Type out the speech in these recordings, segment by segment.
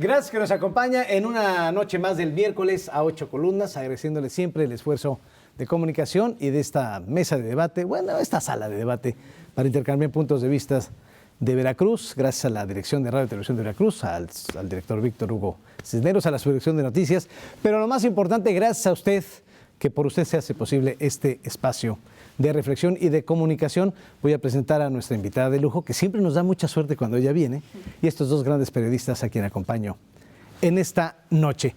Gracias que nos acompaña en una noche más del miércoles a 8 columnas, agradeciéndole siempre el esfuerzo de comunicación y de esta mesa de debate, bueno, esta sala de debate para intercambiar puntos de vista de Veracruz, gracias a la Dirección de Radio y Televisión de Veracruz, al director Víctor Hugo Cisneros, a la Subdirección de Noticias, pero lo más importante, gracias a usted, que por usted se hace posible este espacio de reflexión y de comunicación. Voy a presentar a nuestra invitada de lujo, que siempre nos da mucha suerte cuando ella viene, y estos dos grandes periodistas a quien acompaño en esta noche.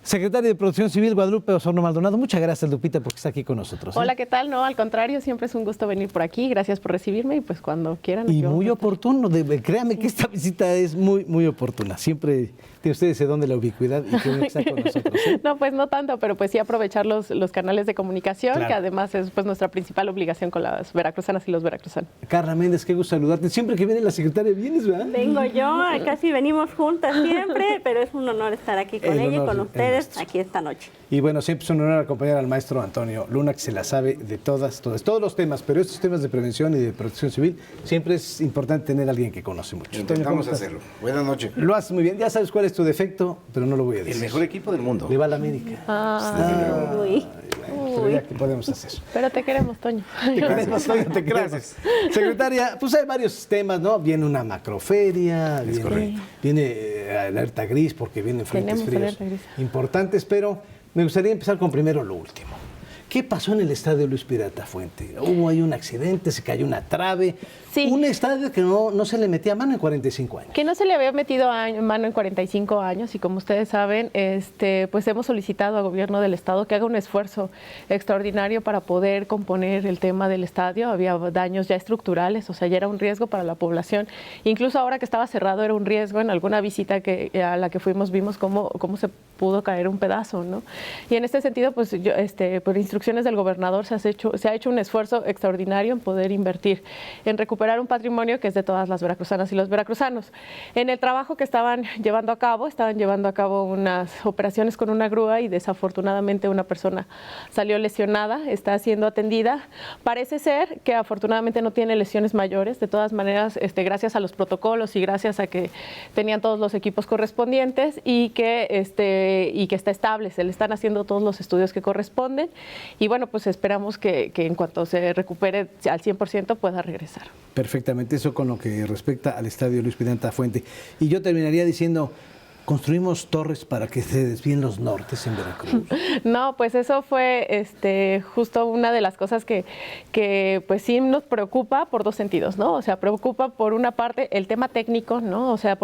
Secretaria de Protección Civil, Guadalupe Osorno Maldonado, muchas gracias, Lupita, porque está aquí con nosotros. Hola, ¿qué tal? No, al contrario, siempre es un gusto venir por aquí. Gracias por recibirme y pues cuando quieran. Y muy oportuno, créame que esta visita es muy oportuna. Siempre tiene usted ese don de la ubicuidad y que está con nosotros. No, pues no tanto, pero pues sí aprovechar los canales de comunicación, claro, que además es pues nuestra principal obligación con las veracruzanas y los veracruzanos. Carla Méndez, qué gusto saludarte. Siempre que viene la secretaria vienes, ¿verdad? Vengo yo, casi venimos juntas siempre, pero es un honor estar aquí con ella y con ustedes aquí esta noche. Y bueno, siempre es un honor acompañar al maestro Antonio Luna, que se la sabe de todos los temas, pero estos temas de prevención y de protección civil, siempre es importante tener a alguien que conoce mucho. Intentamos hacerlo. Buenas noches. Lo haces muy bien, ya sabes cuál es tu defecto, pero no lo voy a decir. El mejor equipo del mundo. Le va a la América. Pero ya, ¿qué podemos hacer? Pero te queremos, Toño. Te queremos, Toño, te queremos. Secretaria, pues hay varios temas, ¿no? Viene una macroferia, viene alerta gris porque vienen frentes fríos importantes, pero me gustaría empezar con primero lo último. ¿Qué pasó en el estadio Luis Pirata Fuente? Hubo ahí un accidente, se cayó una trave. Sí. Un estadio que no se le metía mano en 45 años. Que no se le había metido mano en 45 años y como ustedes saben, pues hemos solicitado al gobierno del estado que haga un esfuerzo extraordinario para poder componer el tema del estadio. Había daños ya estructurales, o sea, ya era un riesgo para la población. Incluso ahora que estaba cerrado era un riesgo. En alguna visita a la que fuimos vimos cómo se pudo caer un pedazo, ¿no? Y en este sentido, pues yo, por instrucciones del gobernador se ha hecho un esfuerzo extraordinario en poder invertir, en recuperar un patrimonio que es de todas las veracruzanas y los veracruzanos. En el trabajo que estaban llevando a cabo unas operaciones con una grúa y desafortunadamente una persona salió lesionada, está siendo atendida. Parece ser que afortunadamente no tiene lesiones mayores, de todas maneras, gracias a los protocolos y gracias a que tenían todos los equipos correspondientes y que está estable, se le están haciendo todos los estudios que corresponden y bueno, pues esperamos que en cuanto se recupere al 100% pueda regresar. Perfectamente, eso con lo que respecta al estadio Luis Pirata Fuente. Y yo terminaría diciendo, ¿construimos torres para que se desvíen los nortes en Veracruz? No, pues eso fue justo una de las cosas que pues sí nos preocupa por dos sentidos, ¿no? O sea, preocupa por una parte el tema técnico, ¿no? O sea,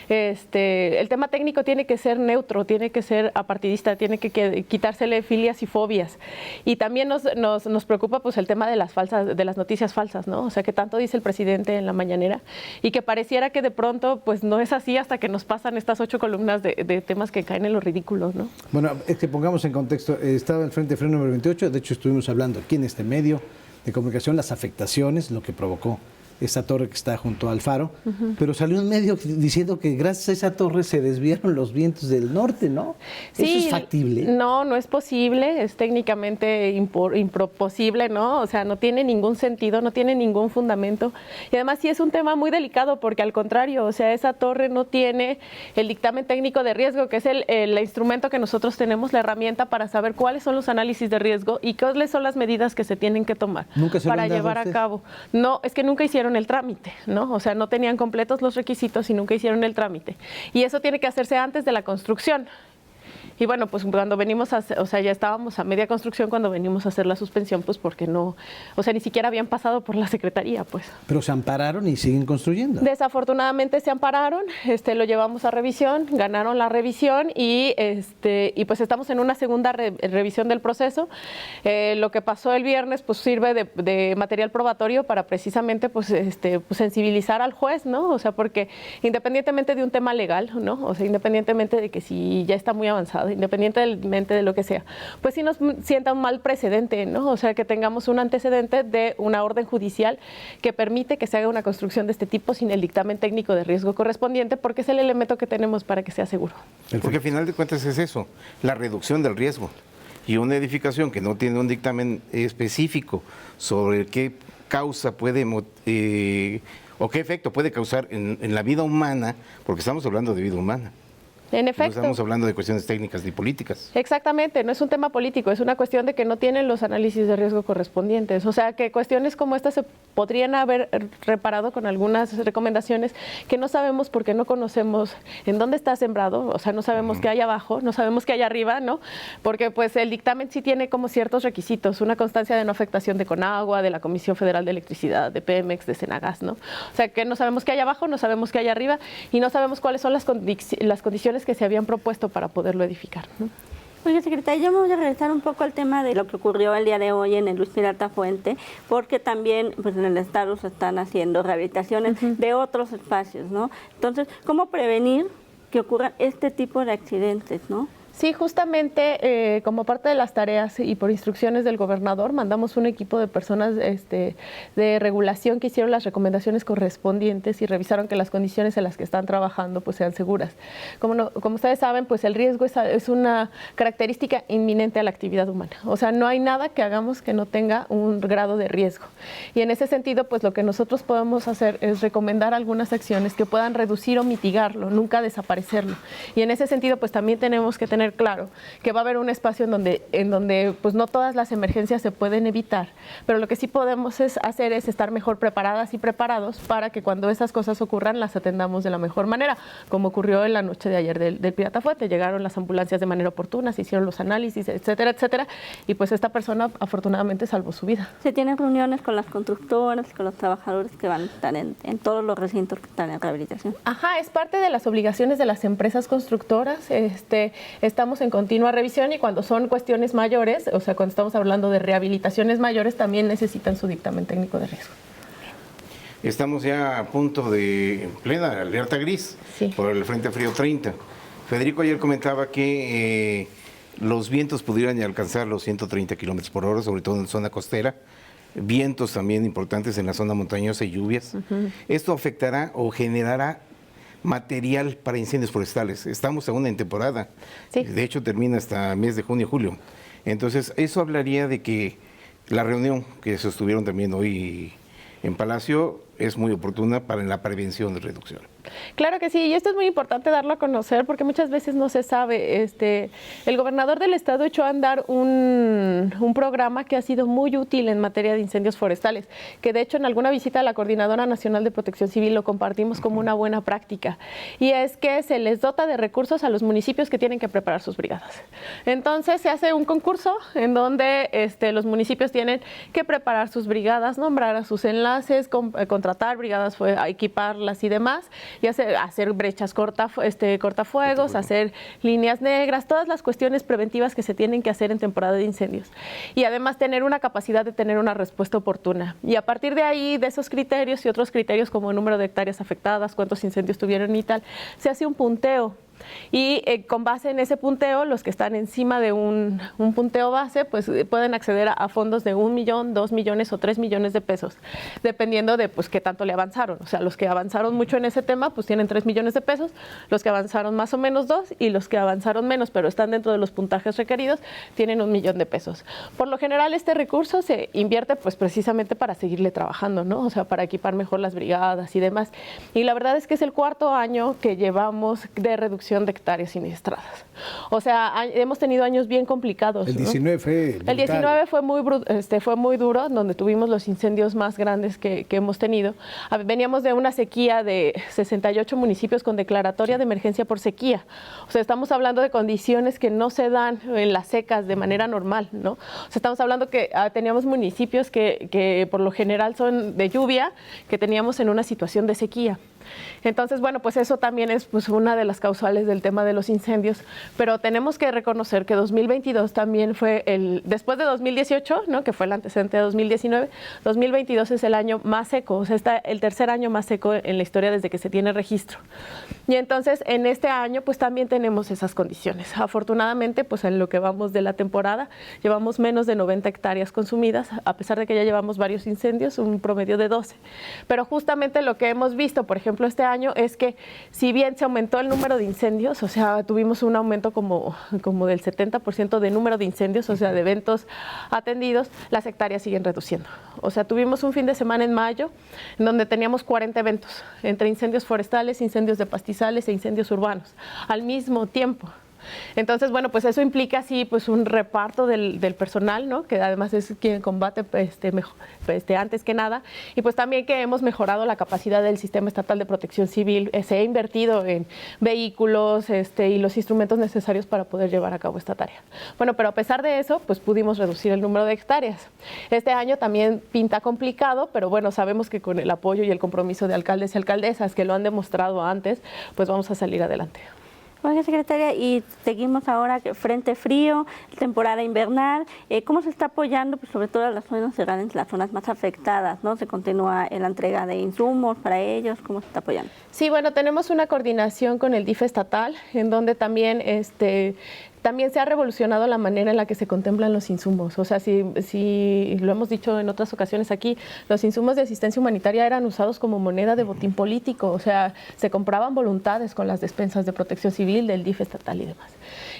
el tema técnico tiene que ser neutro, tiene que ser apartidista, tiene que quitársele filias y fobias. Y también nos preocupa pues el tema de las noticias falsas, ¿no? O sea, que tanto dice el presidente en la mañanera y que pareciera que de pronto pues no es así hasta que nos pasan estas 8 columnas de temas que caen en lo ridículo, ¿no? Bueno, es que pongamos en contexto, estaba el Frente Frío número 28, de hecho estuvimos hablando aquí en este medio de comunicación, las afectaciones, lo que provocó esa torre que está junto al faro, pero salió un medio diciendo que gracias a esa torre se desviaron los vientos del norte, ¿no? Sí, ¿eso es factible? No es posible, es técnicamente imposible, ¿no? O sea, no tiene ningún sentido, no tiene ningún fundamento. Y además sí es un tema muy delicado porque al contrario, o sea, esa torre no tiene el dictamen técnico de riesgo, que es el instrumento que nosotros tenemos, la herramienta para saber cuáles son los análisis de riesgo y cuáles son las medidas que se tienen que tomar para llevar a cabo. No, es que nunca hicieron el trámite, ¿no? O sea, no tenían completos los requisitos y nunca hicieron el trámite. Y eso tiene que hacerse antes de la construcción. Y bueno, pues cuando venimos ya estábamos a media construcción cuando venimos a hacer la suspensión, pues porque no, o sea, ni siquiera habían pasado por la secretaría, pues. Pero se ampararon y siguen construyendo. Desafortunadamente se ampararon, lo llevamos a revisión, ganaron la revisión y pues estamos en una segunda revisión del proceso. Lo que pasó el viernes, pues sirve de material probatorio para precisamente, pues sensibilizar al juez, ¿no? O sea, porque independientemente de un tema legal, ¿no? O sea, independientemente de que si ya está muy avanzado, independientemente de lo que sea, pues sí nos sienta un mal precedente, ¿no? O sea, que tengamos un antecedente de una orden judicial que permite que se haga una construcción de este tipo sin el dictamen técnico de riesgo correspondiente, porque es el elemento que tenemos para que sea seguro. Porque al final de cuentas es eso, la reducción del riesgo. Y una edificación que no tiene un dictamen específico sobre qué causa puede o qué efecto puede causar en la vida humana, porque estamos hablando de vida humana. En efecto. No estamos hablando de cuestiones técnicas ni políticas. Exactamente, no es un tema político, es una cuestión de que no tienen los análisis de riesgo correspondientes. O sea, que cuestiones como estas se podrían haber reparado con algunas recomendaciones que no sabemos porque no conocemos en dónde está sembrado, o sea, no sabemos qué hay abajo, no sabemos qué hay arriba, ¿no? Porque pues el dictamen sí tiene como ciertos requisitos, una constancia de no afectación de Conagua, de la Comisión Federal de Electricidad, de Pemex, de Senagas, ¿no? O sea, que no sabemos qué hay abajo, no sabemos qué hay arriba y no sabemos cuáles son las condiciones que se habían propuesto para poderlo edificar, ¿no? Oiga, secretaria, yo me voy a regresar un poco al tema de lo que ocurrió el día de hoy en el Luis Miguel Fuente, porque también pues, en el estado se están haciendo rehabilitaciones de otros espacios, ¿no? Entonces, ¿cómo prevenir que ocurran este tipo de accidentes, ¿no? Sí, justamente como parte de las tareas y por instrucciones del gobernador, mandamos un equipo de personas de regulación que hicieron las recomendaciones correspondientes y revisaron que las condiciones en las que están trabajando pues sean seguras. Como ustedes saben, pues el riesgo es una característica inminente a la actividad humana. O sea, no hay nada que hagamos que no tenga un grado de riesgo. Y en ese sentido, pues lo que nosotros podemos hacer es recomendar algunas acciones que puedan reducir o mitigarlo, nunca desaparecerlo. Y en ese sentido, pues también tenemos que tener claro que va a haber un espacio en donde pues no todas las emergencias se pueden evitar, pero lo que sí podemos hacer es estar mejor preparadas y preparados para que cuando esas cosas ocurran las atendamos de la mejor manera, como ocurrió en la noche de ayer del Pirata Fuente. Llegaron las ambulancias de manera oportuna, se hicieron los análisis, etcétera, etcétera, y pues esta persona afortunadamente salvó su vida. Se tienen reuniones con las constructoras, con los trabajadores que van a estar en todos los recintos que están en rehabilitación. Ajá, es parte de las obligaciones de las empresas constructoras. Estamos en continua revisión y cuando son cuestiones mayores, o sea, cuando estamos hablando de rehabilitaciones mayores, también necesitan su dictamen técnico de riesgo. Estamos ya a punto de plena alerta gris por el Frente Frío 30. Federico ayer comentaba que los vientos pudieran alcanzar los 130 kilómetros por hora, sobre todo en la zona costera. Vientos también importantes en la zona montañosa y lluvias. Esto afectará o generará material para incendios forestales. Estamos aún en temporada. Sí. De hecho, termina hasta el mes de junio, julio. Entonces, eso hablaría de que la reunión que sostuvieron también hoy en Palacio es muy oportuna para la prevención y reducción. Claro que sí, y esto es muy importante darlo a conocer porque muchas veces no se sabe. El gobernador del estado echó a andar un programa que ha sido muy útil en materia de incendios forestales, que de hecho en alguna visita a la Coordinadora Nacional de Protección Civil lo compartimos como una buena práctica, y es que se les dota de recursos a los municipios que tienen que preparar sus brigadas. Entonces se hace un concurso en donde los municipios tienen que preparar sus brigadas, nombrar a sus enlaces, contratar brigadas, equiparlas y demás, y hacer brechas cortafuegos, hacer líneas negras, todas las cuestiones preventivas que se tienen que hacer en temporada de incendios. Y además tener una capacidad de tener una respuesta oportuna. Y a partir de ahí, de esos criterios y otros criterios como el número de hectáreas afectadas, cuántos incendios tuvieron y tal, se hace un punteo. Y con base en ese punteo, los que están encima de un punteo base, pues pueden acceder a fondos de 1 millón, 2 millones o 3 millones de pesos, dependiendo de pues qué tanto le avanzaron. O sea, los que avanzaron mucho en ese tema, pues tienen 3 millones de pesos, los que avanzaron más o menos 2, y los que avanzaron menos, pero están dentro de los puntajes requeridos, tienen 1 millón de pesos. Por lo general, este recurso se invierte pues precisamente para seguirle trabajando, ¿no? O sea, para equipar mejor las brigadas y demás. Y la verdad es que es el 4º año que llevamos de reducción de hectáreas siniestradas. O sea, hemos tenido años bien complicados. El 19 fue brutal. El 19 fue muy duro, donde tuvimos los incendios más grandes que hemos tenido. Veníamos de una sequía de 68 municipios con declaratoria de emergencia por sequía. O sea, estamos hablando de condiciones que no se dan en las secas de manera normal, ¿no? O sea, estamos hablando que teníamos municipios que por lo general son de lluvia, que teníamos en una situación de sequía. Entonces, bueno, pues eso también es pues una de las causales del tema de los incendios, pero tenemos que reconocer que 2022 también fue después de 2018, ¿no? Que fue el antecedente de 2019, 2022 es el año más seco, o sea, está el 3er año más seco en la historia desde que se tiene registro. Y entonces, en este año, pues también tenemos esas condiciones. Afortunadamente, pues en lo que vamos de la temporada, llevamos menos de 90 hectáreas consumidas, a pesar de que ya llevamos varios incendios, un promedio de 12. Pero justamente lo que hemos visto, por ejemplo, ejemplo, este año es que si bien se aumentó el número de incendios, o sea, tuvimos un aumento como del 70% de número de incendios, o sea, de eventos atendidos, las hectáreas siguen reduciendo. O sea, tuvimos un fin de semana en mayo en donde teníamos 40 eventos, entre incendios forestales, incendios de pastizales e incendios urbanos, al mismo tiempo. Entonces, bueno, pues eso implica sí, pues un reparto del personal, ¿no? Que además es quien combate antes que nada, y pues también que hemos mejorado la capacidad del Sistema Estatal de Protección Civil, se ha invertido en vehículos y los instrumentos necesarios para poder llevar a cabo esta tarea. Bueno, pero a pesar de eso, pues pudimos reducir el número de hectáreas. Este año también pinta complicado, pero bueno, sabemos que con el apoyo y el compromiso de alcaldes y alcaldesas que lo han demostrado antes, pues vamos a salir adelante. Oiga, secretaria, y seguimos ahora frente frío, temporada invernal. ¿Cómo se está apoyando, pues, sobre todo a las zonas cerradas, las zonas más afectadas, ¿no? ¿Se continúa la entrega de insumos para ellos? ¿Cómo se está apoyando? Sí, bueno, tenemos una coordinación con el DIF estatal, en donde también también se ha revolucionado la manera en la que se contemplan los insumos. O sea, si lo hemos dicho en otras ocasiones aquí, los insumos de asistencia humanitaria eran usados como moneda de botín político. O sea, se compraban voluntades con las despensas de protección civil del DIF estatal y demás.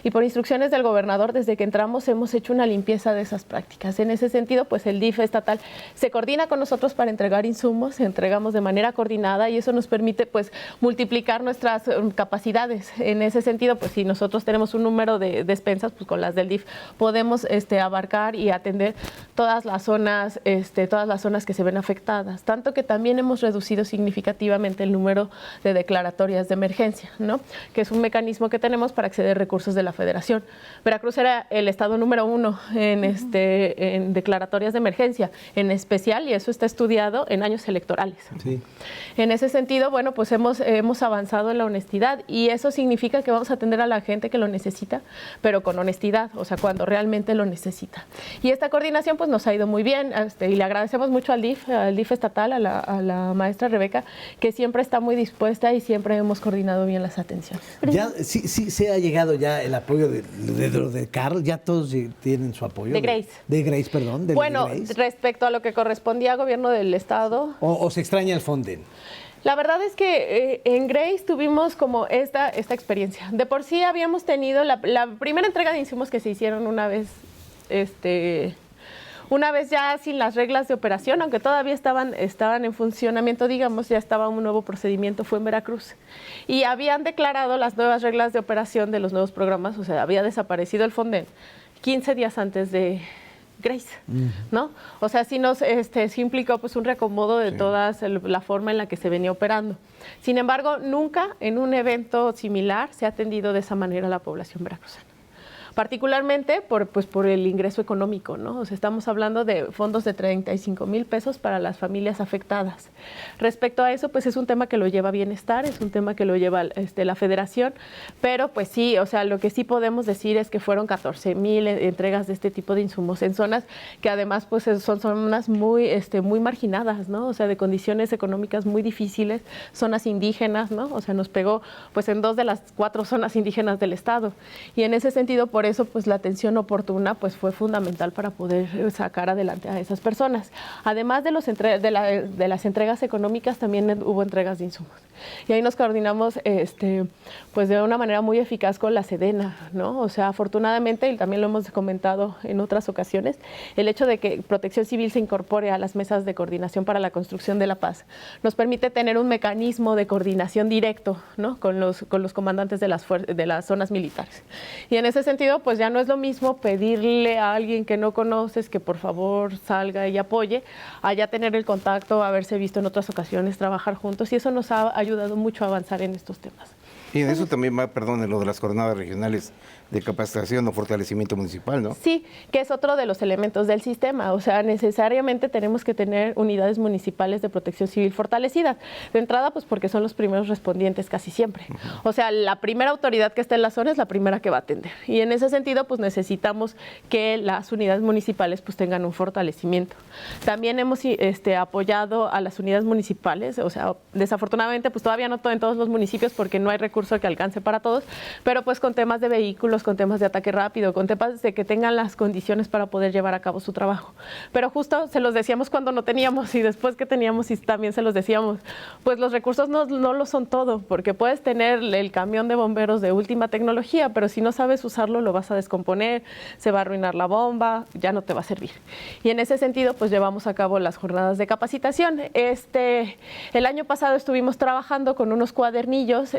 Y por instrucciones del gobernador, desde que entramos hemos hecho una limpieza de esas prácticas. En ese sentido, pues el DIF estatal se coordina con nosotros para entregar insumos, entregamos de manera coordinada y eso nos permite pues multiplicar nuestras capacidades. En ese sentido, pues si nosotros tenemos un número de despensas, pues con las del DIF podemos abarcar y atender todas las zonas que se ven afectadas, tanto que también hemos reducido significativamente el número de declaratorias de emergencia, ¿no? Que es un mecanismo que tenemos para acceder a recursos de la Federación. Veracruz era el estado número 1 en declaratorias de emergencia, en especial, y eso está estudiado en años electorales. Sí. En ese sentido, bueno, pues hemos avanzado en la honestidad y eso significa que vamos a atender a la gente que lo necesita, pero con honestidad, o sea, cuando realmente lo necesita. Y esta coordinación pues nos ha ido muy bien y le agradecemos mucho al DIF estatal, a la maestra Rebeca, que siempre está muy dispuesta y siempre hemos coordinado bien las atenciones. Ya sí se ha llegado ya el apoyo de Carl, ya todos tienen su apoyo. De Grace. De Grace, perdón. Bueno, Grace. respecto a lo que correspondía al gobierno del estado. O se extraña el Fonden. La verdad es que en Grace tuvimos como esta experiencia. De por sí habíamos tenido la primera entrega de insumos que se hicieron una vez ya sin las reglas de operación, aunque todavía estaban en funcionamiento, digamos, ya estaba un nuevo procedimiento, fue en Veracruz. Y habían declarado las nuevas reglas de operación de los nuevos programas, o sea, había desaparecido el Fonden 15 días antes de Grace, ¿no? O sea, sí implicó pues un reacomodo de toda la forma en la que se venía operando. Sin embargo, nunca en un evento similar se ha atendido de esa manera a la población veracruzana. Particularmente por el ingreso económico, ¿no? O sea, estamos hablando de fondos de 35,000 pesos para las familias afectadas. Respecto a eso, pues es un tema que lo lleva Bienestar, es un tema que lo lleva la Federación, pero pues sí, o sea, lo que sí podemos decir es que fueron 14,000 entregas de este tipo de insumos en zonas que además pues son zonas muy marginadas, ¿no? O sea, de condiciones económicas muy difíciles, zonas indígenas, ¿no? O sea, nos pegó pues en 2 de las 4 zonas indígenas del estado. Y en ese sentido, por eso pues la atención oportuna pues fue fundamental para poder sacar adelante a esas personas. Además de las entregas económicas, también hubo entregas de insumos. Y ahí nos coordinamos pues de una manera muy eficaz con la Sedena, ¿no? O sea, afortunadamente, y también lo hemos comentado en otras ocasiones, el hecho de que Protección Civil se incorpore a las mesas de coordinación para la construcción de la paz nos permite tener un mecanismo de coordinación directo, ¿no? con los comandantes de las zonas militares. Y en ese sentido, pues ya no es lo mismo pedirle a alguien que no conoces que por favor salga y apoye, a ya tener el contacto, haberse visto en otras ocasiones, trabajar juntos, y eso nos ha ayudado mucho a avanzar en estos temas. Y en eso también va, perdón, en lo de las jornadas regionales de capacitación o fortalecimiento municipal, ¿no? Sí, que es otro de los elementos del sistema. O sea, necesariamente tenemos que tener unidades municipales de protección civil fortalecidas. De entrada, pues porque son los primeros respondientes casi siempre. O sea, la primera autoridad que está en la zona es la primera que va a atender. Y en ese sentido, pues necesitamos que las unidades municipales pues tengan un fortalecimiento. También hemos apoyado a las unidades municipales. O sea, desafortunadamente, pues todavía no en todos los municipios porque no hay recursos recurso que alcance para todos, pero pues con temas de vehículos, con temas de ataque rápido, con temas de que tengan las condiciones para poder llevar a cabo su trabajo. Pero justo se los decíamos cuando no teníamos y después que teníamos y también se los decíamos, pues los recursos no lo son todo, porque puedes tener el camión de bomberos de última tecnología, pero si no sabes usarlo lo vas a descomponer, se va a arruinar la bomba, ya no te va a servir. Y en ese sentido, pues llevamos a cabo las jornadas de capacitación. El año pasado estuvimos trabajando con unos cuadernillos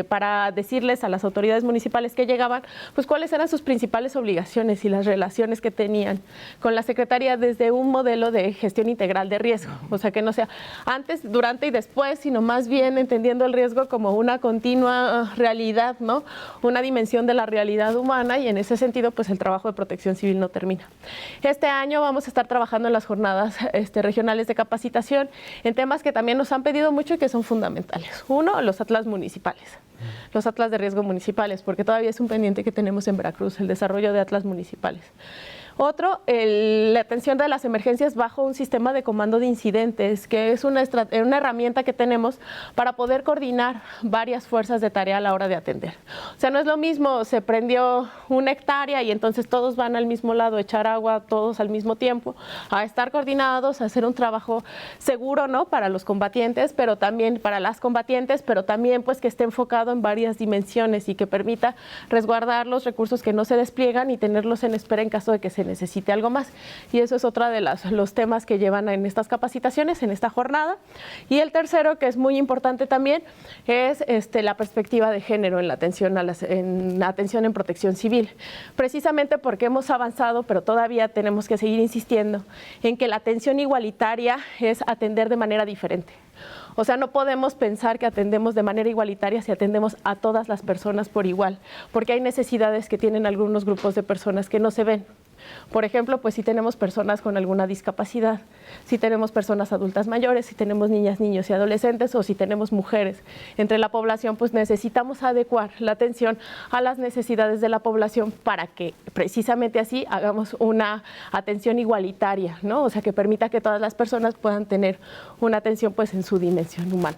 para decirles a las autoridades municipales que llegaban, pues cuáles eran sus principales obligaciones y las relaciones que tenían con la Secretaría desde un modelo de gestión integral de riesgo. O sea, que no sea antes, durante y después, sino más bien entendiendo el riesgo como una continua realidad, ¿no? Una dimensión de la realidad humana, y en ese sentido, pues el trabajo de protección civil no termina. Este año vamos a estar trabajando en las jornadas regionales de capacitación en temas que también nos han pedido mucho y que son fundamentales. Uno, los atlas municipales, los atlas de riesgo municipales, porque todavía es un pendiente que tenemos en Veracruz, el desarrollo de atlas municipales. Otro, la atención de las emergencias bajo un sistema de comando de incidentes, que es una herramienta que tenemos para poder coordinar varias fuerzas de tarea a la hora de atender. O sea, no es lo mismo, se prendió una hectárea y entonces todos van al mismo lado, echar agua todos al mismo tiempo, a estar coordinados, a hacer un trabajo seguro, ¿no? Para los combatientes, pero también para las combatientes, pero también pues que esté enfocado en varias dimensiones y que permita resguardar los recursos que no se despliegan y tenerlos en espera en caso de que se necesite algo más. Y eso es otra de los temas que llevan en estas capacitaciones, en esta jornada. Y el tercero, que es muy importante también, es la perspectiva de género en la atención en protección civil. Precisamente porque hemos avanzado, pero todavía tenemos que seguir insistiendo en que la atención igualitaria es atender de manera diferente. O sea, no podemos pensar que atendemos de manera igualitaria si atendemos a todas las personas por igual, porque hay necesidades que tienen algunos grupos de personas que no se ven. Por ejemplo, pues si tenemos personas con alguna discapacidad, si tenemos personas adultas mayores, si tenemos niñas, niños y adolescentes, o si tenemos mujeres entre la población, pues necesitamos adecuar la atención a las necesidades de la población para que precisamente así hagamos una atención igualitaria, ¿no? O sea, que permita que todas las personas puedan tener una atención pues en su dimensión humana.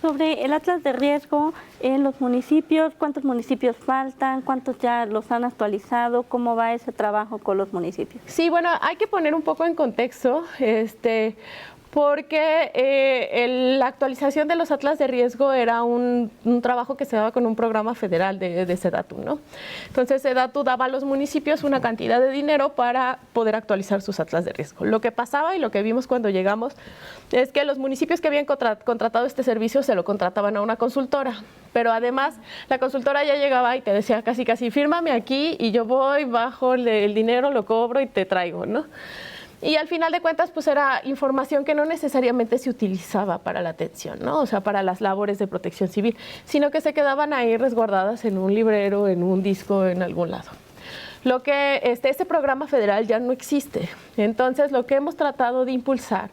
Sobre el atlas de riesgo en los municipios, ¿cuántos municipios faltan? ¿Cuántos ya los han actualizado? ¿Cómo va ese trabajo con los municipios? Sí, bueno, hay que poner un poco en contexto, porque la actualización de los atlas de riesgo era un trabajo que se daba con un programa federal de SEDATU, ¿no? Entonces, SEDATU daba a los municipios una cantidad de dinero para poder actualizar sus atlas de riesgo. Lo que pasaba y lo que vimos cuando llegamos es que los municipios que habían contratado este servicio se lo contrataban a una consultora, pero además la consultora ya llegaba y te decía casi, fírmame aquí y yo voy, bajo el dinero, lo cobro y te traigo, ¿no? Y al final de cuentas, pues era información que no necesariamente se utilizaba para la atención, ¿no? O sea, para las labores de protección civil, sino que se quedaban ahí resguardadas en un librero, en un disco, en algún lado. Lo que este programa federal ya no existe. Entonces, lo que hemos tratado de impulsar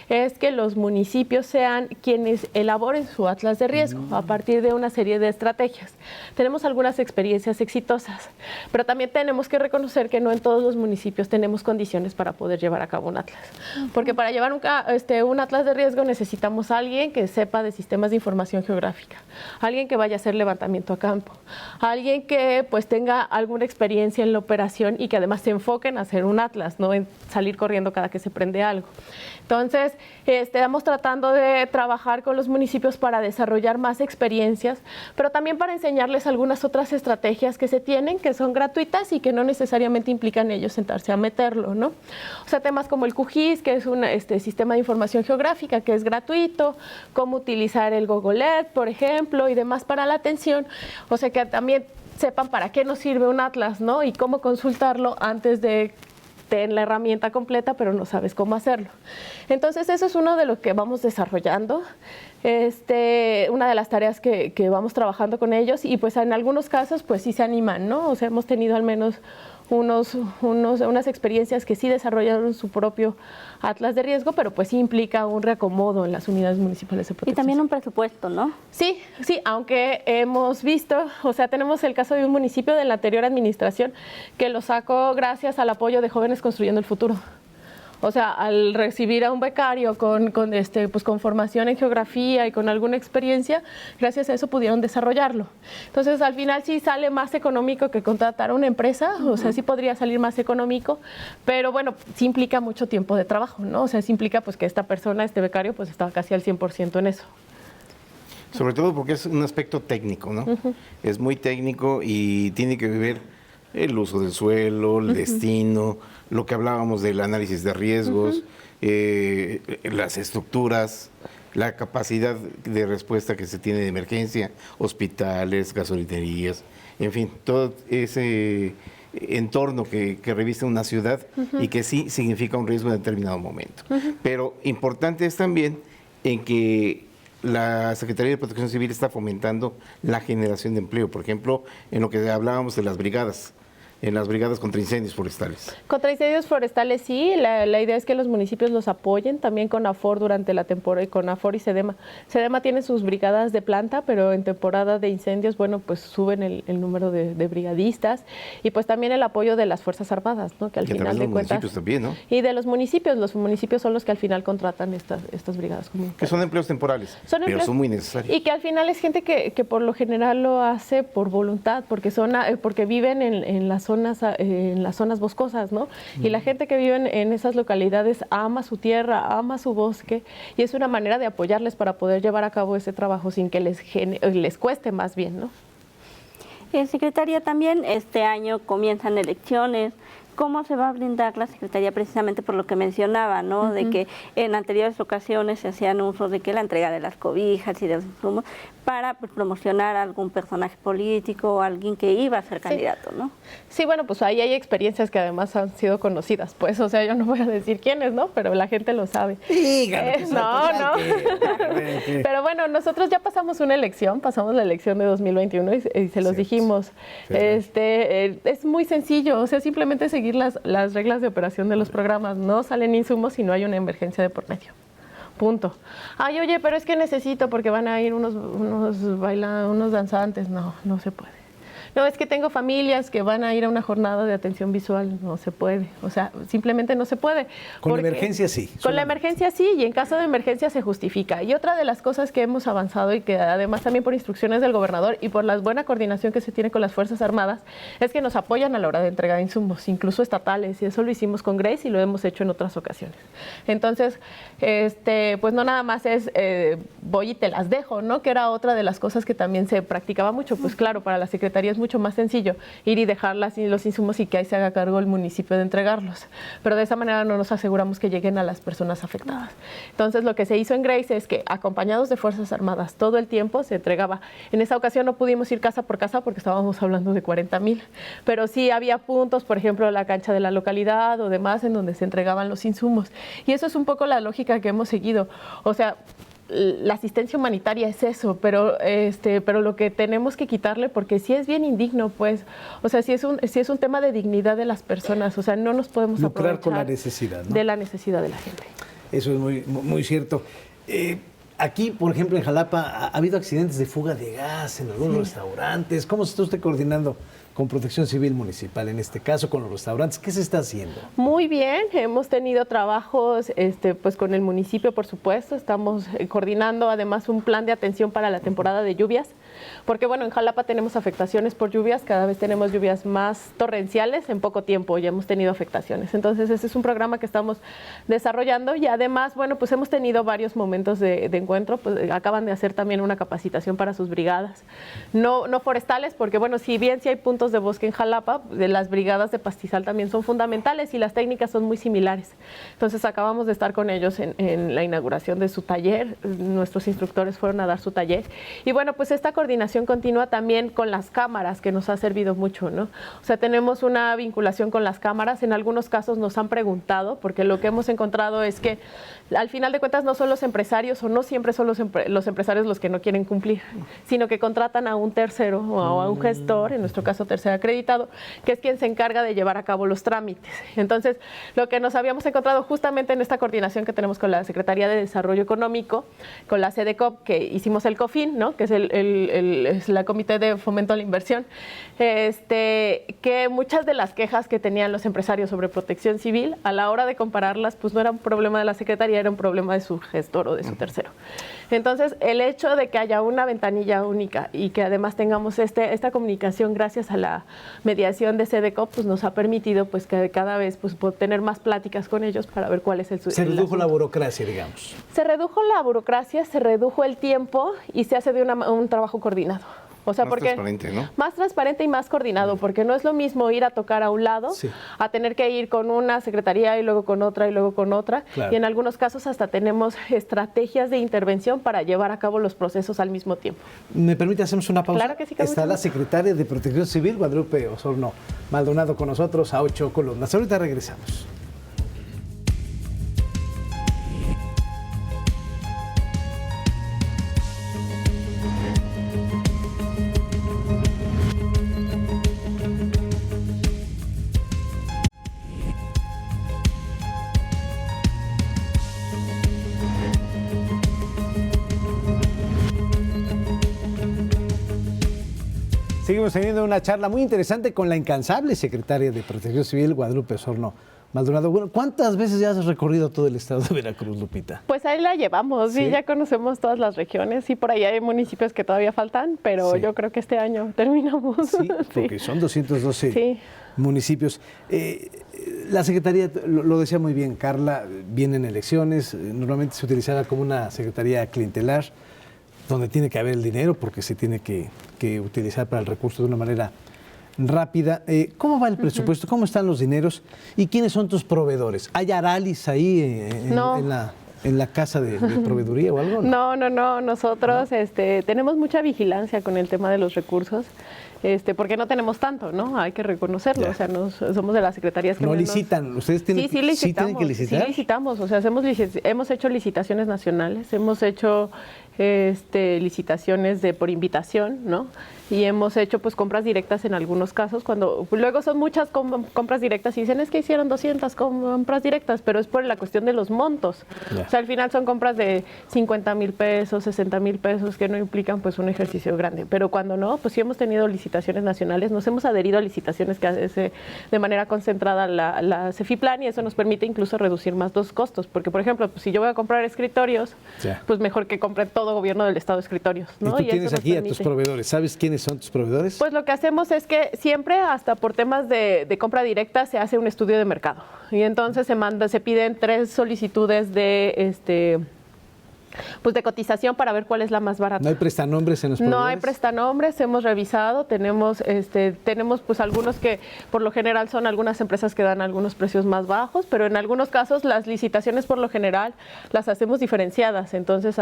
es que los municipios sean quienes elaboren su atlas de riesgo a partir de una serie de estrategias. Tenemos algunas experiencias exitosas, pero también tenemos que reconocer que no en todos los municipios tenemos condiciones para poder llevar a cabo un atlas. Porque para llevar un atlas de riesgo necesitamos a alguien que sepa de sistemas de información geográfica, alguien que vaya a hacer levantamiento a campo, alguien que pues tenga alguna experiencia en la operación y que además se enfoquen a hacer un atlas, no en salir corriendo cada que se prende algo. Entonces, estamos tratando de trabajar con los municipios para desarrollar más experiencias, pero también para enseñarles algunas otras estrategias que se tienen, que son gratuitas y que no necesariamente implican ellos sentarse a meterlo, ¿no? O sea, temas como el QGIS, que es un sistema de información geográfica que es gratuito, cómo utilizar el Google Earth, por ejemplo, y demás para la atención. O sea, que también sepan para qué nos sirve un atlas, ¿no? Y cómo consultarlo antes de tener la herramienta completa, pero no sabes cómo hacerlo. Entonces, eso es uno de lo que vamos desarrollando, una de las tareas que vamos trabajando con ellos, y pues en algunos casos, pues sí se animan, ¿no? O sea, hemos tenido al menos unas experiencias que sí desarrollaron su propio atlas de riesgo, pero pues sí implica un reacomodo en las unidades municipales de protección. Y también un presupuesto, ¿no? Sí, aunque hemos visto, o sea, tenemos el caso de un municipio de la anterior administración que lo sacó gracias al apoyo de Jóvenes Construyendo el Futuro. O sea, al recibir a un becario con formación en geografía y con alguna experiencia, gracias a eso pudieron desarrollarlo. Entonces, al final sí sale más económico que contratar a una empresa, o sea, sí podría salir más económico, pero bueno, sí implica mucho tiempo de trabajo, ¿no? O sea, sí implica pues que esta persona, este becario, pues estaba casi al 100% en eso. Sobre todo porque es un aspecto técnico, ¿no? Es muy técnico y tiene que ver el uso del suelo, el destino, lo que hablábamos del análisis de riesgos, las estructuras, la capacidad de respuesta que se tiene de emergencia, hospitales, gasolinerías, en fin, todo ese entorno que reviste una ciudad y que sí significa un riesgo en determinado momento. Pero importante es también en que la Secretaría de Protección Civil está fomentando la generación de empleo, por ejemplo, en lo que hablábamos de las brigadas. En las brigadas contra incendios forestales. Contra incendios forestales sí, la idea es que los municipios los apoyen, también con AFOR durante la temporada, y con AFOR y SEDEMA. SEDEMA tiene sus brigadas de planta, pero en temporada de incendios, bueno, pues suben el número de brigadistas, y pues también el apoyo de las Fuerzas Armadas, ¿no? Que al final de cuentas... municipios también, ¿no? Y de los municipios son los que al final contratan estas brigadas. Que son empleos temporales, pero son muy necesarios. Y que al final es gente que por lo general lo hace por voluntad, porque viven en las zonas boscosas, ¿no? Y la gente que vive en esas localidades ama su tierra, ama su bosque, y es una manera de apoyarles para poder llevar a cabo ese trabajo sin que les cueste más bien, ¿no? Secretaria, también este año comienzan elecciones. ¿Cómo se va a brindar la Secretaría precisamente por lo que mencionaba, ¿no? De que en anteriores ocasiones se hacían uso de que la entrega de las cobijas y de los insumos para promocionar a algún personaje político o alguien que iba a ser candidato, ¿no? Sí, bueno, pues ahí hay experiencias que además han sido conocidas, pues, o sea, yo no voy a decir quiénes, ¿no? Pero la gente lo sabe. No. Pero bueno, nosotros ya pasamos la elección de 2021 y se los dijimos. Es muy sencillo, o sea, simplemente seguir las reglas de operación de los programas. No salen insumos si no hay una emergencia de por medio. Punto. Ay, oye, pero es que necesito porque van a ir unos danzantes. No se puede. No, es que tengo familias que van a ir a una jornada de atención visual. No se puede. O sea, simplemente no se puede. Con la emergencia sí. Con la emergencia sí, y en caso de emergencia se justifica. Y otra de las cosas que hemos avanzado y que además también por instrucciones del gobernador y por la buena coordinación que se tiene con las Fuerzas Armadas, es que nos apoyan a la hora de entrega de insumos, incluso estatales. Y eso lo hicimos con Grace y lo hemos hecho en otras ocasiones. Entonces, pues no nada más es voy y te las dejo, ¿no? Que era otra de las cosas que también se practicaba mucho. Pues claro, para la Secretaría es mucho más sencillo ir y dejar los insumos y que ahí se haga cargo el municipio de entregarlos. Pero de esa manera no nos aseguramos que lleguen a las personas afectadas. Entonces, lo que se hizo en Grace es que, acompañados de Fuerzas Armadas, todo el tiempo se entregaba. En esa ocasión no pudimos ir casa por casa porque estábamos hablando de 40,000, pero sí había puntos, por ejemplo, la cancha de la localidad o demás, en donde se entregaban los insumos. Y eso es un poco la lógica que hemos seguido. O sea, la asistencia humanitaria es eso, pero lo que tenemos que quitarle, porque sí es bien indigno, pues, o sea, sí es un tema de dignidad de las personas, o sea, no nos podemos lucrar con la necesidad, ¿no? De la necesidad de la gente. Eso es muy, muy cierto. Aquí, por ejemplo, en Jalapa, ha habido accidentes de fuga de gas en algunos restaurantes. ¿Cómo se está usted coordinando con Protección Civil Municipal, en este caso con los restaurantes? ¿Qué se está haciendo? Muy bien, hemos tenido trabajos pues con el municipio, por supuesto. Estamos coordinando además un plan de atención para la temporada de lluvias, porque bueno, en Jalapa tenemos afectaciones por lluvias, cada vez tenemos lluvias más torrenciales en poco tiempo, ya hemos tenido afectaciones. Entonces, ese es un programa que estamos desarrollando y además, bueno, pues hemos tenido varios momentos de encuentro, pues acaban de hacer también una capacitación para sus brigadas, no forestales, porque bueno, si bien sí hay puntos de bosque en Jalapa, de las brigadas de pastizal también son fundamentales y las técnicas son muy similares. Entonces acabamos de estar con ellos en la inauguración de su taller, nuestros instructores fueron a dar su taller y bueno, pues esta coordinación continua también con las cámaras, que nos ha servido mucho, ¿no? O sea, tenemos una vinculación con las cámaras, en algunos casos nos han preguntado, porque lo que hemos encontrado es que al final de cuentas no son los empresarios o no siempre son los empresarios los que no quieren cumplir, sino que contratan a un tercero o a un gestor, en nuestro caso tercer acreditado, que es quien se encarga de llevar a cabo los trámites. Entonces, lo que nos habíamos encontrado justamente en esta coordinación que tenemos con la Secretaría de Desarrollo Económico, con la CDCOP, que hicimos el COFIN, ¿no? Que es la Comité de Fomento a la Inversión, que muchas de las quejas que tenían los empresarios sobre protección civil, a la hora de compararlas, pues no era un problema de la Secretaría, era un problema de su gestor o de su tercero. Entonces, el hecho de que haya una ventanilla única y que además tengamos esta comunicación gracias a la mediación de CDCOP, pues nos ha permitido pues que cada vez pues tener más pláticas con ellos para ver cuál es el Se redujo la burocracia, digamos. Se redujo la burocracia, se redujo el tiempo y se hace de un trabajo coordinado. O sea, más transparente, ¿no? Más transparente y más coordinado, porque no es lo mismo ir a tocar a un lado, a tener que ir con una secretaría y luego con otra y luego con otra. Claro. Y en algunos casos hasta tenemos estrategias de intervención para llevar a cabo los procesos al mismo tiempo. ¿Me permite hacernos una pausa? Claro que sí. Está la secretaria de Protección Civil, Guadalupe Osorno Maldonado, con nosotros a 8 columnas. Ahorita regresamos. Seguimos teniendo una charla muy interesante con la incansable secretaria de Protección Civil, Guadalupe Osorno Maldonado. Bueno, ¿cuántas veces ya has recorrido todo el estado de Veracruz, Lupita? Pues ahí la llevamos, ¿sí? Ya conocemos todas las regiones y por ahí hay municipios que todavía faltan, pero yo creo que este año terminamos. Sí, porque son 212 municipios. La Secretaría, lo decía muy bien Carla, vienen elecciones, normalmente se utilizaba como una secretaría clientelar, donde tiene que haber el dinero porque se tiene que utilizar para el recurso de una manera rápida. ¿Cómo va el presupuesto? ¿Cómo están los dineros? ¿Y quiénes son tus proveedores? ¿Hay Aralis ahí en la casa de proveeduría o algo? No. Nosotros tenemos mucha vigilancia con el tema de los recursos. Porque no tenemos tanto, ¿no? Hay que reconocerlo. O sea, somos de las secretarías que no licitan. ¿Ustedes tienen, sí licitamos, ¿sí tienen que licitar? Sí licitamos. O sea, hemos hecho licitaciones nacionales, hemos hecho licitaciones por invitación, ¿no? Y hemos hecho pues compras directas en algunos casos, cuando luego son muchas compras directas y dicen es que hicieron 200 compras directas, pero es por la cuestión de los montos. O sea, al final son compras de 50,000 pesos, 60,000 pesos que no implican pues un ejercicio grande. Pero cuando no, pues sí hemos tenido licitaciones nacionales, nos hemos adherido a licitaciones que hace de manera concentrada la CEFIPLAN y eso nos permite incluso reducir más los costos, porque por ejemplo, pues, si yo voy a comprar escritorios, pues mejor que compre todo gobierno del estado escritorios, ¿no? Y tú tienes aquí a tus proveedores, ¿sabes quiénes son tus proveedores? Pues lo que hacemos es que siempre, hasta por temas de compra directa, se hace un estudio de mercado y entonces se piden 3 solicitudes de pues de cotización para ver cuál es la más barata. ¿No hay prestanombres en los proveedores? No hay prestanombres, hemos revisado, tenemos pues algunos que por lo general son algunas empresas que dan algunos precios más bajos, pero en algunos casos las licitaciones por lo general las hacemos diferenciadas, entonces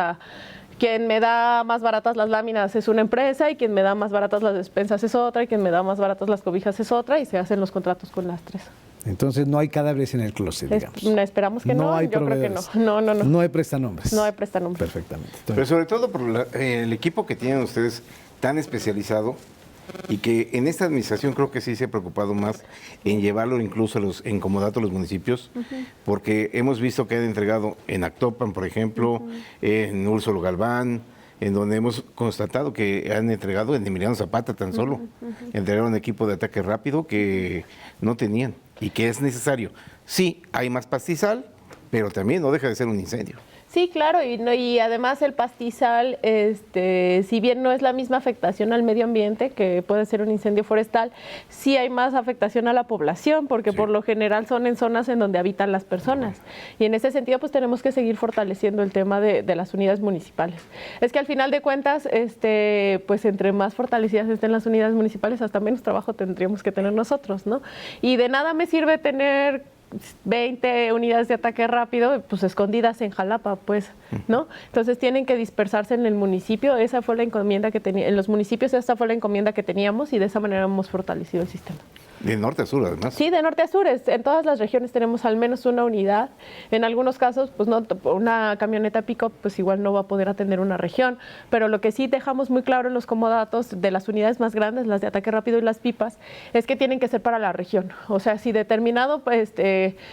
quien me da más baratas las láminas es una empresa y quien me da más baratas las despensas es otra y quien me da más baratas las cobijas es otra y se hacen los contratos con las 3. Entonces no hay cadáveres en el closet, digamos. Esperamos que no, hay yo creo que no. No hay prestanombres. No hay prestanombres. Perfectamente. Pero sobre todo por el equipo que tienen ustedes tan especializado y que en esta administración creo que sí se ha preocupado más en llevarlo incluso en comodato a los municipios, porque hemos visto que han entregado en Actopan, por ejemplo, en Úrsula Galván, en donde hemos constatado que han entregado en Emiliano Zapata tan solo, entregaron equipo de ataque rápido que no tenían y que es necesario. Sí, hay más pastizal, pero también no deja de ser un incendio. Sí, claro, y además el pastizal, si bien no es la misma afectación al medio ambiente, que puede ser un incendio forestal, sí hay más afectación a la población, porque por lo general son en zonas en donde habitan las personas. Y en ese sentido, pues tenemos que seguir fortaleciendo el tema de las unidades municipales. Es que al final de cuentas, pues entre más fortalecidas estén las unidades municipales, hasta menos trabajo tendríamos que tener nosotros, ¿no? Y de nada me sirve tener 20 unidades de ataque rápido, pues escondidas en Jalapa, pues, ¿no? Entonces tienen que dispersarse en el municipio. Esa fue la encomienda que tenía, en los municipios esa fue la encomienda que teníamos y de esa manera hemos fortalecido el sistema. De norte a sur, además. Sí, de norte a sur. En todas las regiones tenemos al menos una unidad. En algunos casos, pues no, una camioneta pick-up pues igual no va a poder atender una región, pero lo que sí dejamos muy claro en los comodatos de las unidades más grandes, las de ataque rápido y las pipas, es que tienen que ser para la región. O sea, si determinado, pues,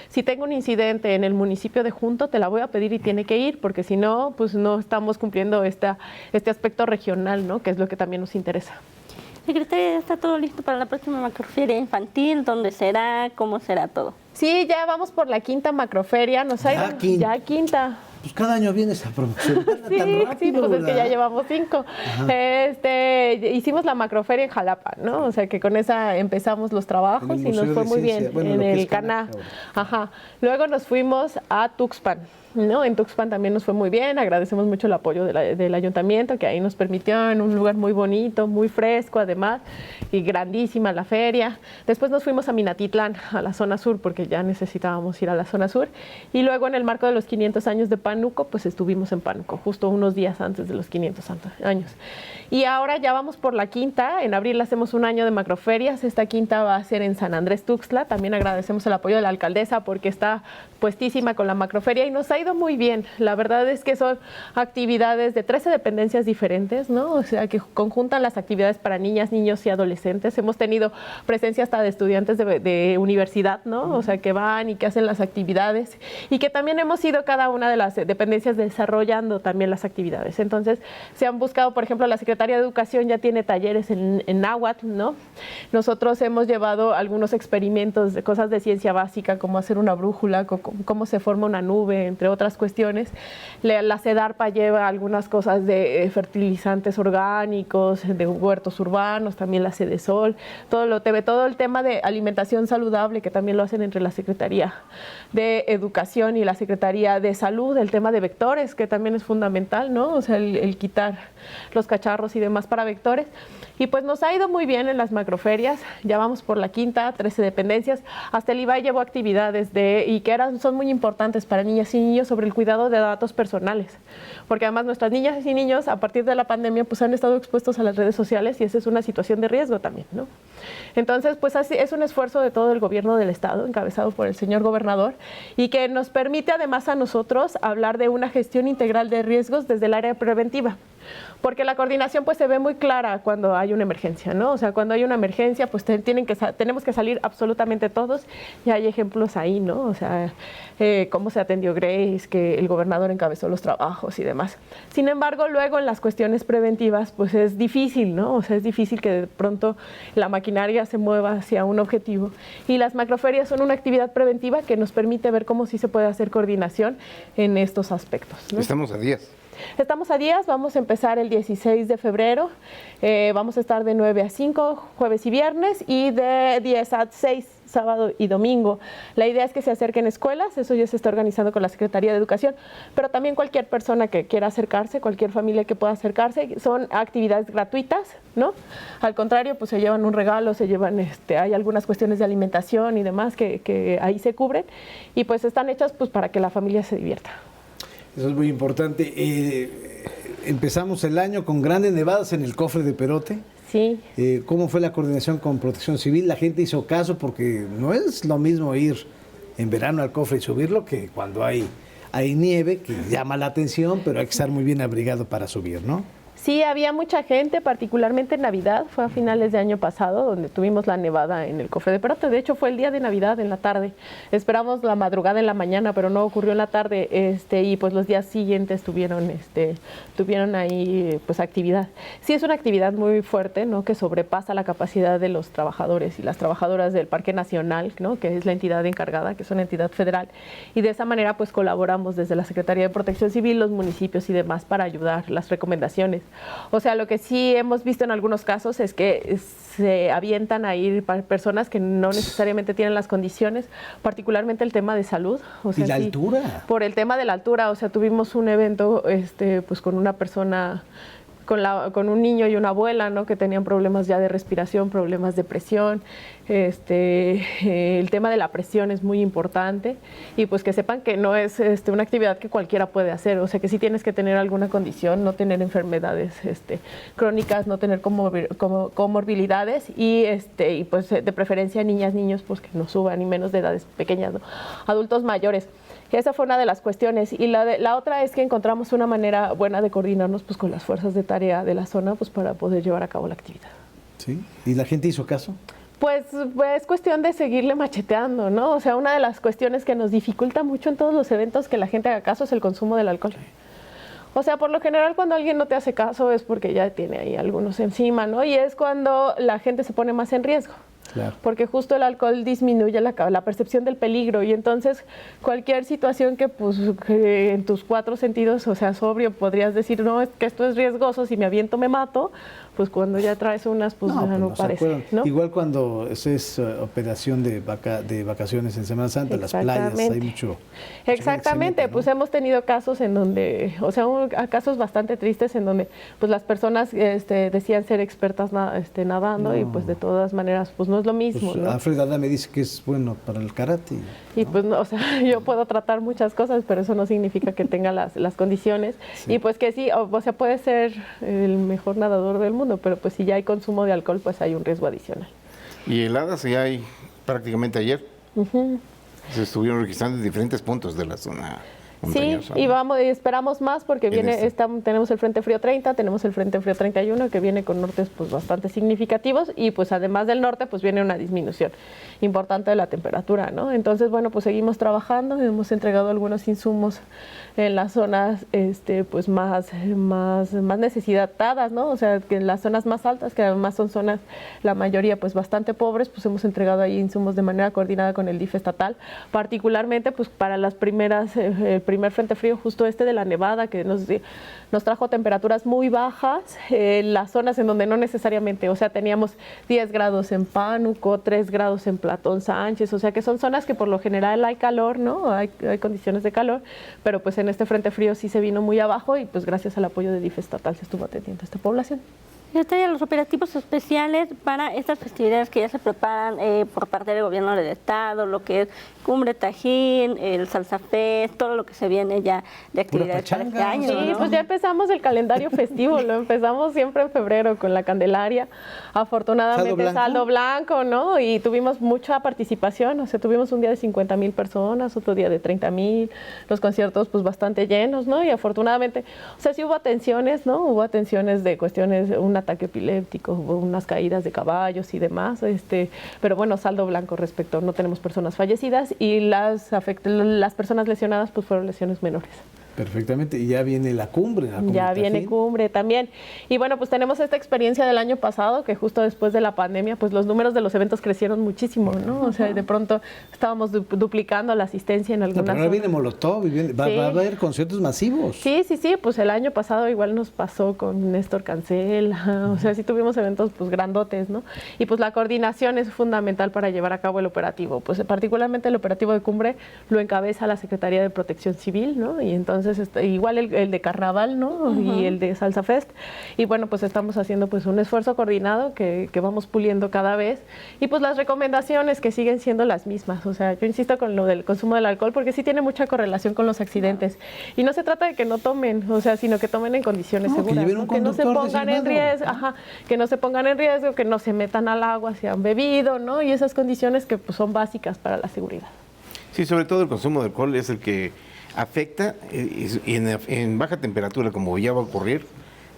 si tengo un incidente en el municipio de Junto, te la voy a pedir y tiene que ir, porque si no, pues no estamos cumpliendo este aspecto regional, ¿no? Que es lo que también nos interesa. Secretaria, ¿ya está todo listo para la próxima macroferia infantil? ¿Dónde será? ¿Cómo será todo? Sí, ya vamos por la quinta macroferia. Ya quinta. Pues cada año viene esa promoción. Sí, tan rápido, sí, pues ¿verdad? es que ya llevamos 5. Hicimos la macroferia en Jalapa, ¿no? O sea que con esa empezamos los trabajos y nos fue muy bien. Bueno, en el Caná. Ajá. Luego nos fuimos a Tuxpan, ¿no? En Tuxpan también nos fue muy bien. Agradecemos mucho el apoyo del ayuntamiento, que ahí nos permitió en un lugar muy bonito, muy fresco además, y grandísima la feria. Después nos fuimos a Minatitlán, a la zona sur, porque ya necesitábamos ir a la zona sur. Y luego en el marco de los 500 años de Pánuco, pues estuvimos en Pánuco, justo unos días antes de los 500 años. Y ahora ya vamos por la quinta. En abril hacemos un año de macroferias. Esta quinta va a ser en San Andrés Tuxtla. También agradecemos el apoyo de la alcaldesa porque está puestísima con la macroferia y nos ha ido muy bien. La verdad es que son actividades de 13 dependencias diferentes, ¿no? O sea, que conjuntan las actividades para niñas, niños y adolescentes. Hemos tenido presencia hasta de estudiantes de universidad, ¿no? O sea, que van y que hacen las actividades y que también hemos ido cada una de las dependencias desarrollando también las actividades. Entonces, se han buscado, por ejemplo, la Secretaría de Educación ya tiene talleres en náhuatl, ¿no? Nosotros hemos llevado algunos experimentos de cosas de ciencia básica, como hacer una brújula, cómo se forma una nube, entre otras cuestiones. La CEDARPA lleva algunas cosas de fertilizantes orgánicos, de huertos urbanos, también la CEDESOL, todo el tema de alimentación saludable, que también lo hacen entre la Secretaría de Educación y la Secretaría de Salud, el tema de vectores, que también es fundamental, ¿no? O sea, el quitar los cacharros y demás para vectores. Y pues nos ha ido muy bien en las macroferias, ya vamos por la quinta, 13 dependencias, hasta el IVAI llevó actividades son muy importantes para niñas y niños sobre el cuidado de datos personales, porque además nuestras niñas y niños a partir de la pandemia pues han estado expuestos a las redes sociales y esa es una situación de riesgo también, ¿no? Entonces pues así, es un esfuerzo de todo el gobierno del estado, encabezado por el señor gobernador, y que nos permite además a nosotros hablar de una gestión integral de riesgos desde el área preventiva. Porque la coordinación pues se ve muy clara cuando hay una emergencia, ¿no? O sea, cuando hay una emergencia pues tenemos que salir absolutamente todos y hay ejemplos ahí, ¿no? O sea, cómo se atendió Grace, que el gobernador encabezó los trabajos y demás. Sin embargo, luego en las cuestiones preventivas pues es difícil, ¿no? O sea, es difícil que de pronto la maquinaria se mueva hacia un objetivo y las macroferias son una actividad preventiva que nos permite ver cómo sí se puede hacer coordinación en estos aspectos, ¿no? Estamos a días. Estamos a días, vamos a empezar el 16 de febrero, vamos a estar de 9 a 5, jueves y viernes, y de 10 a 6, sábado y domingo. La idea es que se acerquen escuelas, eso ya se está organizando con la Secretaría de Educación, pero también cualquier persona que quiera acercarse, cualquier familia que pueda acercarse, son actividades gratuitas, ¿no? Al contrario, pues se llevan un regalo, hay algunas cuestiones de alimentación y demás que ahí se cubren, y pues están hechas pues para que la familia se divierta. Eso es muy importante. Empezamos el año con grandes nevadas en el Cofre de Perote. Sí. ¿Cómo fue la coordinación con Protección Civil? La gente hizo caso porque no es lo mismo ir en verano al Cofre y subirlo que cuando hay nieve, que llama la atención, pero hay que estar muy bien abrigado para subir, ¿no? Sí, había mucha gente, particularmente en Navidad, fue a finales de año pasado, donde tuvimos la nevada en el Cofre de Perote. De hecho, fue el día de Navidad en la tarde. Esperamos la madrugada en la mañana, pero no ocurrió en la tarde, y pues los días siguientes tuvieron ahí pues actividad. Sí, es una actividad muy fuerte, ¿no? Que sobrepasa la capacidad de los trabajadores y las trabajadoras del Parque Nacional, ¿no? Que es la entidad encargada, que es una entidad federal. Y de esa manera, pues colaboramos desde la Secretaría de Protección Civil, los municipios y demás para ayudar, las recomendaciones. O sea, lo que sí hemos visto en algunos casos es que se avientan a ir personas que no necesariamente tienen las condiciones, particularmente el tema de salud. O sea, ¿y la altura? Por el tema de la altura, o sea, tuvimos un evento pues con una persona con un niño y una abuela, ¿no? Que tenían problemas ya de respiración, problemas de presión. El tema de la presión es muy importante y pues que sepan que no es una actividad que cualquiera puede hacer, o sea que sí tienes que tener alguna condición, no tener enfermedades crónicas, no tener comorbilidades y pues de preferencia niñas, niños, pues que no suban, y menos de edades pequeñas, ¿no? Adultos mayores. Esa fue una de las cuestiones. Y la otra es que encontramos una manera buena de coordinarnos pues con las fuerzas de tarea de la zona pues para poder llevar a cabo la actividad. ¿Sí? ¿Y la gente hizo caso? Pues es cuestión de seguirle macheteando, ¿no? O sea, una de las cuestiones que nos dificulta mucho en todos los eventos que la gente haga caso es el consumo del alcohol. O sea, por lo general cuando alguien no te hace caso es porque ya tiene ahí algunos encima, ¿no? Y es cuando la gente se pone más en riesgo. Claro. Porque justo el alcohol disminuye la percepción del peligro y entonces cualquier situación que pues que en tus 4 sentidos, o sea, sobrio, podrías decir, no, es que esto es riesgoso, si me aviento me mato, pues cuando ya traes unas, pues no, no parece, ¿no? Igual cuando es operación de vacaciones en Semana Santa, las playas, hay mucho Exactamente, ¿no? Pues hemos tenido casos en donde, o sea, casos bastante tristes en donde pues las personas decían ser expertas nadando y pues de todas maneras pues no es lo mismo, pues, ¿no? Alfred Adame me dice que es bueno para el karate. Y pues, no, o sea, yo puedo tratar muchas cosas, pero eso no significa que tenga las condiciones. Sí. Y pues que sí, o sea, puede ser el mejor nadador del mundo, pero pues si ya hay consumo de alcohol, pues hay un riesgo adicional. Y heladas ya hay prácticamente ayer. Se estuvieron registrando en diferentes puntos de la zona. Sí, y esperamos más porque tenemos el Frente Frío 30, tenemos el Frente Frío 31 que viene con nortes pues bastante significativos y pues además del norte pues viene una disminución importante de la temperatura, ¿no? Entonces, bueno, pues seguimos trabajando, hemos entregado algunos insumos en las zonas pues más necesitadas, ¿no? O sea, que en las zonas más altas, que además son zonas, la mayoría pues bastante pobres, pues hemos entregado ahí insumos de manera coordinada con el DIF estatal, particularmente pues para las primeras primer frente frío, justo de la nevada, que nos trajo temperaturas muy bajas, las zonas en donde no necesariamente, o sea, teníamos 10 grados en Pánuco, 3 grados en Platón Sánchez, o sea, que son zonas que por lo general hay calor, ¿no? Hay condiciones de calor, pero pues en este frente frío sí se vino muy abajo y pues gracias al apoyo de DIF estatal se estuvo atendiendo a esta población. Los operativos especiales para estas festividades que ya se preparan por parte del gobierno del estado, lo que es Cumbre Tajín, el Salsa Fest, todo lo que se viene ya de actividades para este año. Sí, ¿no? Pues ya empezamos el calendario festivo, lo empezamos siempre en febrero con la Candelaria, afortunadamente saldo blanco, ¿no? Y tuvimos mucha participación, o sea, tuvimos un día de 50,000 personas, otro día de 30,000, los conciertos pues bastante llenos, ¿no? Y afortunadamente, o sea, sí hubo atenciones, ¿no? Hubo atenciones de cuestiones, un ataque epiléptico, hubo unas caídas de caballos y demás, pero bueno, saldo blanco respecto, no tenemos personas fallecidas y las personas lesionadas pues fueron lesiones menores. Perfectamente, y ya viene la cumbre. Ya viene cumbre también. Y bueno, pues tenemos esta experiencia del año pasado, que justo después de la pandemia, pues los números de los eventos crecieron muchísimo, ¿no? O sea, de pronto estábamos duplicando la asistencia en algunas. Pero ahora viene Molotov, va a haber conciertos masivos. Sí, pues el año pasado igual nos pasó con Néstor Cancela, o sea, sí tuvimos eventos pues grandotes, ¿no? Y pues la coordinación es fundamental para llevar a cabo el operativo, pues particularmente el operativo de cumbre lo encabeza la Secretaría de Protección Civil, ¿no? Y entonces igual el de Carnaval, ¿no? Y el de Salsa Fest. Y bueno, pues estamos haciendo pues un esfuerzo coordinado que vamos puliendo cada vez. Y pues las recomendaciones que siguen siendo las mismas. O sea, yo insisto con lo del consumo del alcohol porque sí tiene mucha correlación con los accidentes. Y no se trata de que no tomen, o sea, sino que tomen en condiciones seguras. Que no se pongan en riesgo, que no se pongan en riesgo, que no se metan al agua si han bebido, ¿no? Y esas condiciones que pues son básicas para la seguridad. Sí, sobre todo el consumo de alcohol es el que afecta y en baja temperatura, como ya va a ocurrir,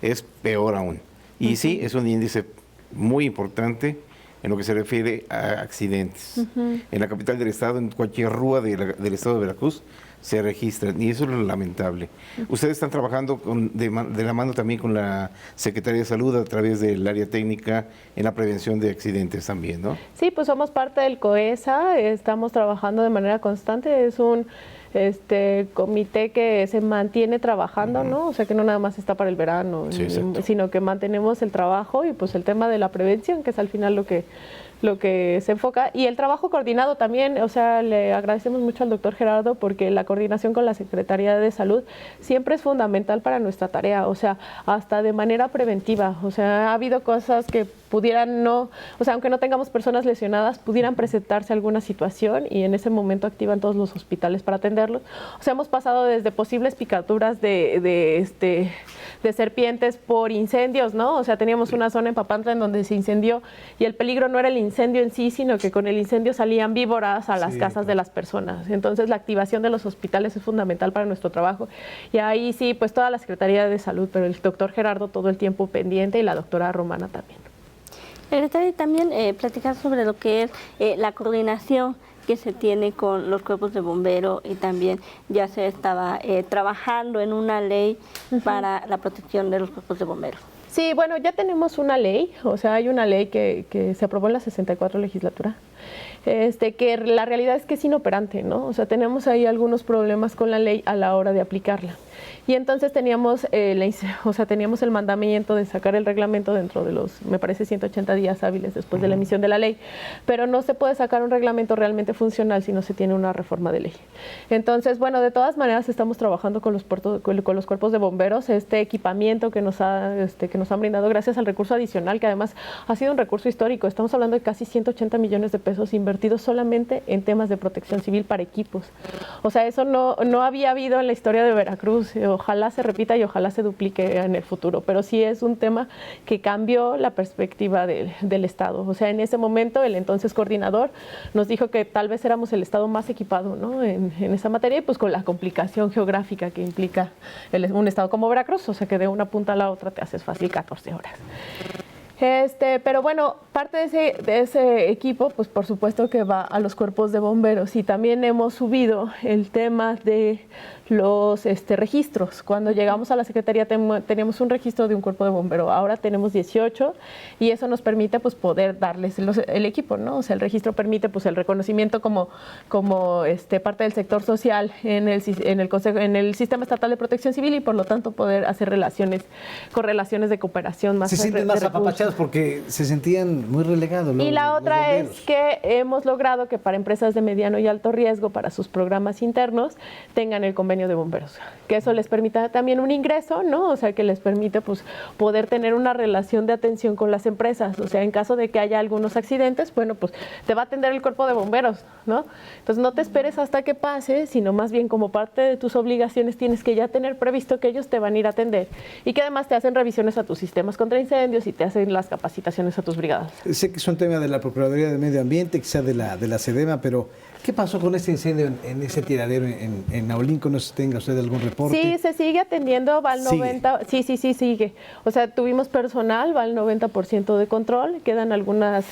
es peor aún. Y sí, es un índice muy importante en lo que se refiere a accidentes. En la capital del estado, en cualquier rúa del estado de Veracruz, se registran, y eso es lo lamentable. Ustedes están trabajando de la mano también con la Secretaría de Salud a través del área técnica en la prevención de accidentes también, ¿no? Sí, pues somos parte del COESA, estamos trabajando de manera constante, es un comité que se mantiene trabajando, ¿no? O sea, que no nada más está para el verano, sino que mantenemos el trabajo y pues el tema de la prevención, que es al final lo que lo que se enfoca. Y el trabajo coordinado también, o sea, le agradecemos mucho al doctor Gerardo porque la coordinación con la Secretaría de Salud siempre es fundamental para nuestra tarea, o sea, hasta de manera preventiva. O sea, ha habido cosas que pudieran no, o sea, aunque no tengamos personas lesionadas, pudieran presentarse alguna situación y en ese momento activan todos los hospitales para atenderlos. O sea, hemos pasado desde posibles picaduras de serpientes por incendios, ¿no? O sea, teníamos una zona en Papantla en donde se incendió y el peligro no era el incendio en sí, sino que con el incendio salían víboras a las casas de las personas. Entonces, la activación de los hospitales es fundamental para nuestro trabajo. Y ahí sí, pues toda la Secretaría de Salud, pero el doctor Gerardo todo el tiempo pendiente y la doctora Romana también. También platicar sobre lo que es la coordinación que se tiene con los cuerpos de bomberos y también ya se estaba trabajando en una ley para la protección de los cuerpos de bomberos. Sí, bueno, ya tenemos una ley, o sea, hay una ley que se aprobó en la 64 legislatura, que la realidad es que es inoperante, ¿no? O sea, tenemos ahí algunos problemas con la ley a la hora de aplicarla. Y entonces teníamos el mandamiento de sacar el reglamento dentro de los, me parece, 180 días hábiles después de la emisión de la ley, pero no se puede sacar un reglamento realmente funcional si no se tiene una reforma de ley. Entonces, bueno, de todas maneras estamos trabajando con los cuerpos de bomberos, este equipamiento que nos han brindado gracias al recurso adicional, que además ha sido un recurso histórico. Estamos hablando de casi 180 millones de pesos invertidos solamente en temas de protección civil para equipos. O sea, eso no había habido en la historia de Veracruz. Ojalá se repita y ojalá se duplique en el futuro, pero sí es un tema que cambió la perspectiva del Estado. O sea, en ese momento el entonces coordinador nos dijo que tal vez éramos el Estado más equipado, ¿no? en esa materia, y pues con la complicación geográfica que implica un Estado como Veracruz, o sea que de una punta a la otra te haces fácil 14 horas. Pero bueno, parte de ese equipo, pues por supuesto que va a los cuerpos de bomberos, y también hemos subido el tema de los registros. Cuando llegamos a la Secretaría teníamos un registro de un cuerpo de bombero, ahora tenemos 18 y eso nos permite pues poder darles el equipo, ¿no? O sea, el registro permite pues el reconocimiento como parte del sector social en el Sistema Estatal de Protección Civil y por lo tanto poder hacer correlaciones de cooperación más. Se sienten más apapachados porque se sentían muy relegados. Y la otra es que hemos logrado que para empresas de mediano y alto riesgo, para sus programas internos, tengan el convenio de bomberos, que eso les permita también un ingreso, ¿no? O sea, que les permite pues poder tener una relación de atención con las empresas. O sea, en caso de que haya algunos accidentes, bueno, pues te va a atender el cuerpo de bomberos, ¿no? Entonces no te esperes hasta que pase, sino más bien como parte de tus obligaciones tienes que ya tener previsto que ellos te van a ir a atender y que además te hacen revisiones a tus sistemas contra incendios y te hacen las capacitaciones a tus brigadas. Sé que es un tema de la Procuraduría de Medio Ambiente, quizá de la SEDEMA, pero ¿qué pasó con este incendio en ese tiradero en Naulinco? No sé si tenga usted algún reporte. Sí, se sigue atendiendo, va al 90%. Sí, sigue. O sea, tuvimos personal, va al 90% de control, quedan algunas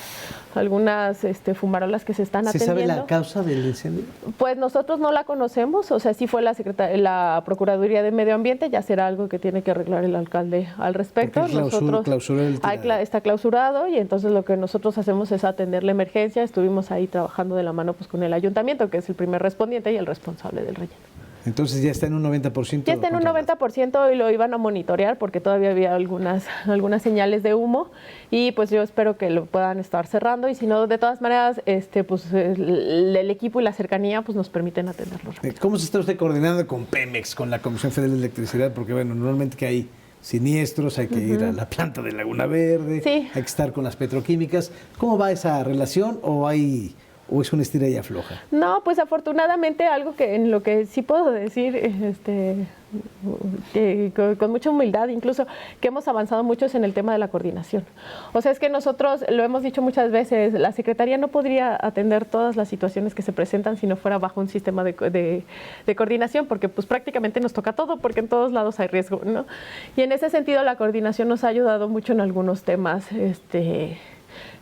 fumarolas que se están atendiendo. ¿Se sabe la causa del incendio? Pues nosotros no la conocemos, o sea, sí fue la Procuraduría de Medio Ambiente, ya será algo que tiene que arreglar el alcalde al respecto. Está clausurado y entonces lo que nosotros hacemos es atender la emergencia. Estuvimos ahí trabajando de la mano pues con el ayuntamiento, que es el primer respondiente y el responsable del relleno. Entonces ya está en un 90%. Ya está en un 90% y lo iban a monitorear porque todavía había algunas señales de humo y pues yo espero que lo puedan estar cerrando y si no, de todas maneras, pues el equipo y la cercanía pues nos permiten atenderlo. ¿Cómo se está usted coordinando con Pemex, con la Comisión Federal de Electricidad? Porque bueno, normalmente que hay siniestros, hay que ir a la planta de Laguna Verde, hay que estar con las petroquímicas. ¿Cómo va esa relación o es una estira y afloja? No, pues afortunadamente algo que en lo que sí puedo decir con mucha humildad, incluso que hemos avanzado mucho es en el tema de la coordinación. O sea, es que nosotros lo hemos dicho muchas veces, la Secretaría no podría atender todas las situaciones que se presentan si no fuera bajo un sistema de coordinación, porque pues prácticamente nos toca todo, porque en todos lados hay riesgo, ¿no? Y en ese sentido la coordinación nos ha ayudado mucho en algunos temas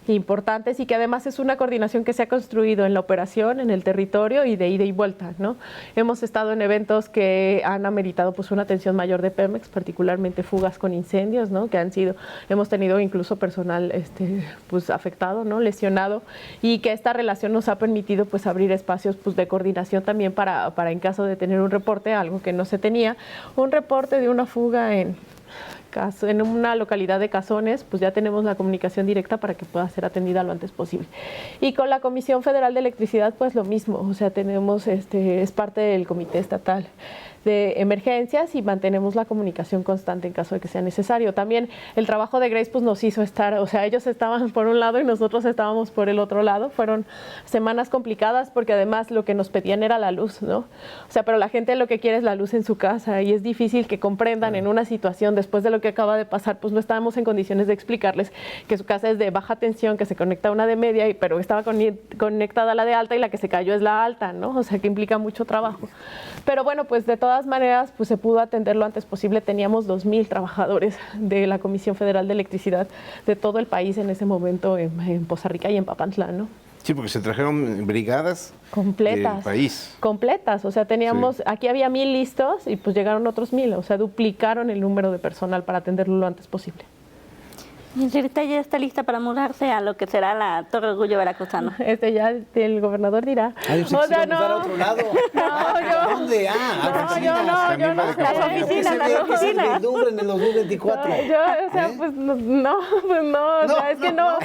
importantes y que además es una coordinación que se ha construido en la operación, en el territorio y de ida y vuelta, ¿no? Hemos estado en eventos que han ameritado pues una atención mayor de Pemex, particularmente fugas con incendios, ¿no? Hemos tenido incluso personal pues afectado, ¿no? Lesionado, y que esta relación nos ha permitido pues abrir espacios pues de coordinación también para en caso de tener un reporte, algo que no se tenía, un reporte de una fuga en una localidad de Cazones, pues ya tenemos la comunicación directa para que pueda ser atendida lo antes posible. Y con la Comisión Federal de Electricidad, pues lo mismo, o sea, tenemos, es parte del Comité Estatal de Emergencias y mantenemos la comunicación constante en caso de que sea necesario. También el trabajo de Grace pues nos hizo estar, o sea, ellos estaban por un lado y nosotros estábamos por el otro lado. Fueron semanas complicadas porque además lo que nos pedían era la luz, ¿no? O sea, pero la gente lo que quiere es la luz en su casa y es difícil que comprendan en una situación después de lo que acaba de pasar, pues no estábamos en condiciones de explicarles que su casa es de baja tensión, que se conecta a una de media, pero estaba conectada a la de alta y la que se cayó es la alta, ¿no? O sea, que implica mucho trabajo. Pero bueno, pues de todas maneras, pues se pudo atender lo antes posible. Teníamos 2,000 trabajadores de la Comisión Federal de Electricidad de todo el país en ese momento en Poza Rica y en Papantla, ¿no? Sí, porque se trajeron brigadas completas del país. Completas, o sea, teníamos, aquí había 1,000 listos y pues llegaron otros 1,000, o sea, duplicaron el número de personal para atenderlo lo antes posible. Y ahorita ya está lista para mudarse a lo que será la Torre Orgullo Veracruzano. Ya el gobernador dirá. Ay, yo sé que se va a mudar a otro lado. yo. ¿Dónde? Yo no sé. Las oficinas. En el 2024. O sea, pues no, o sea, es que no.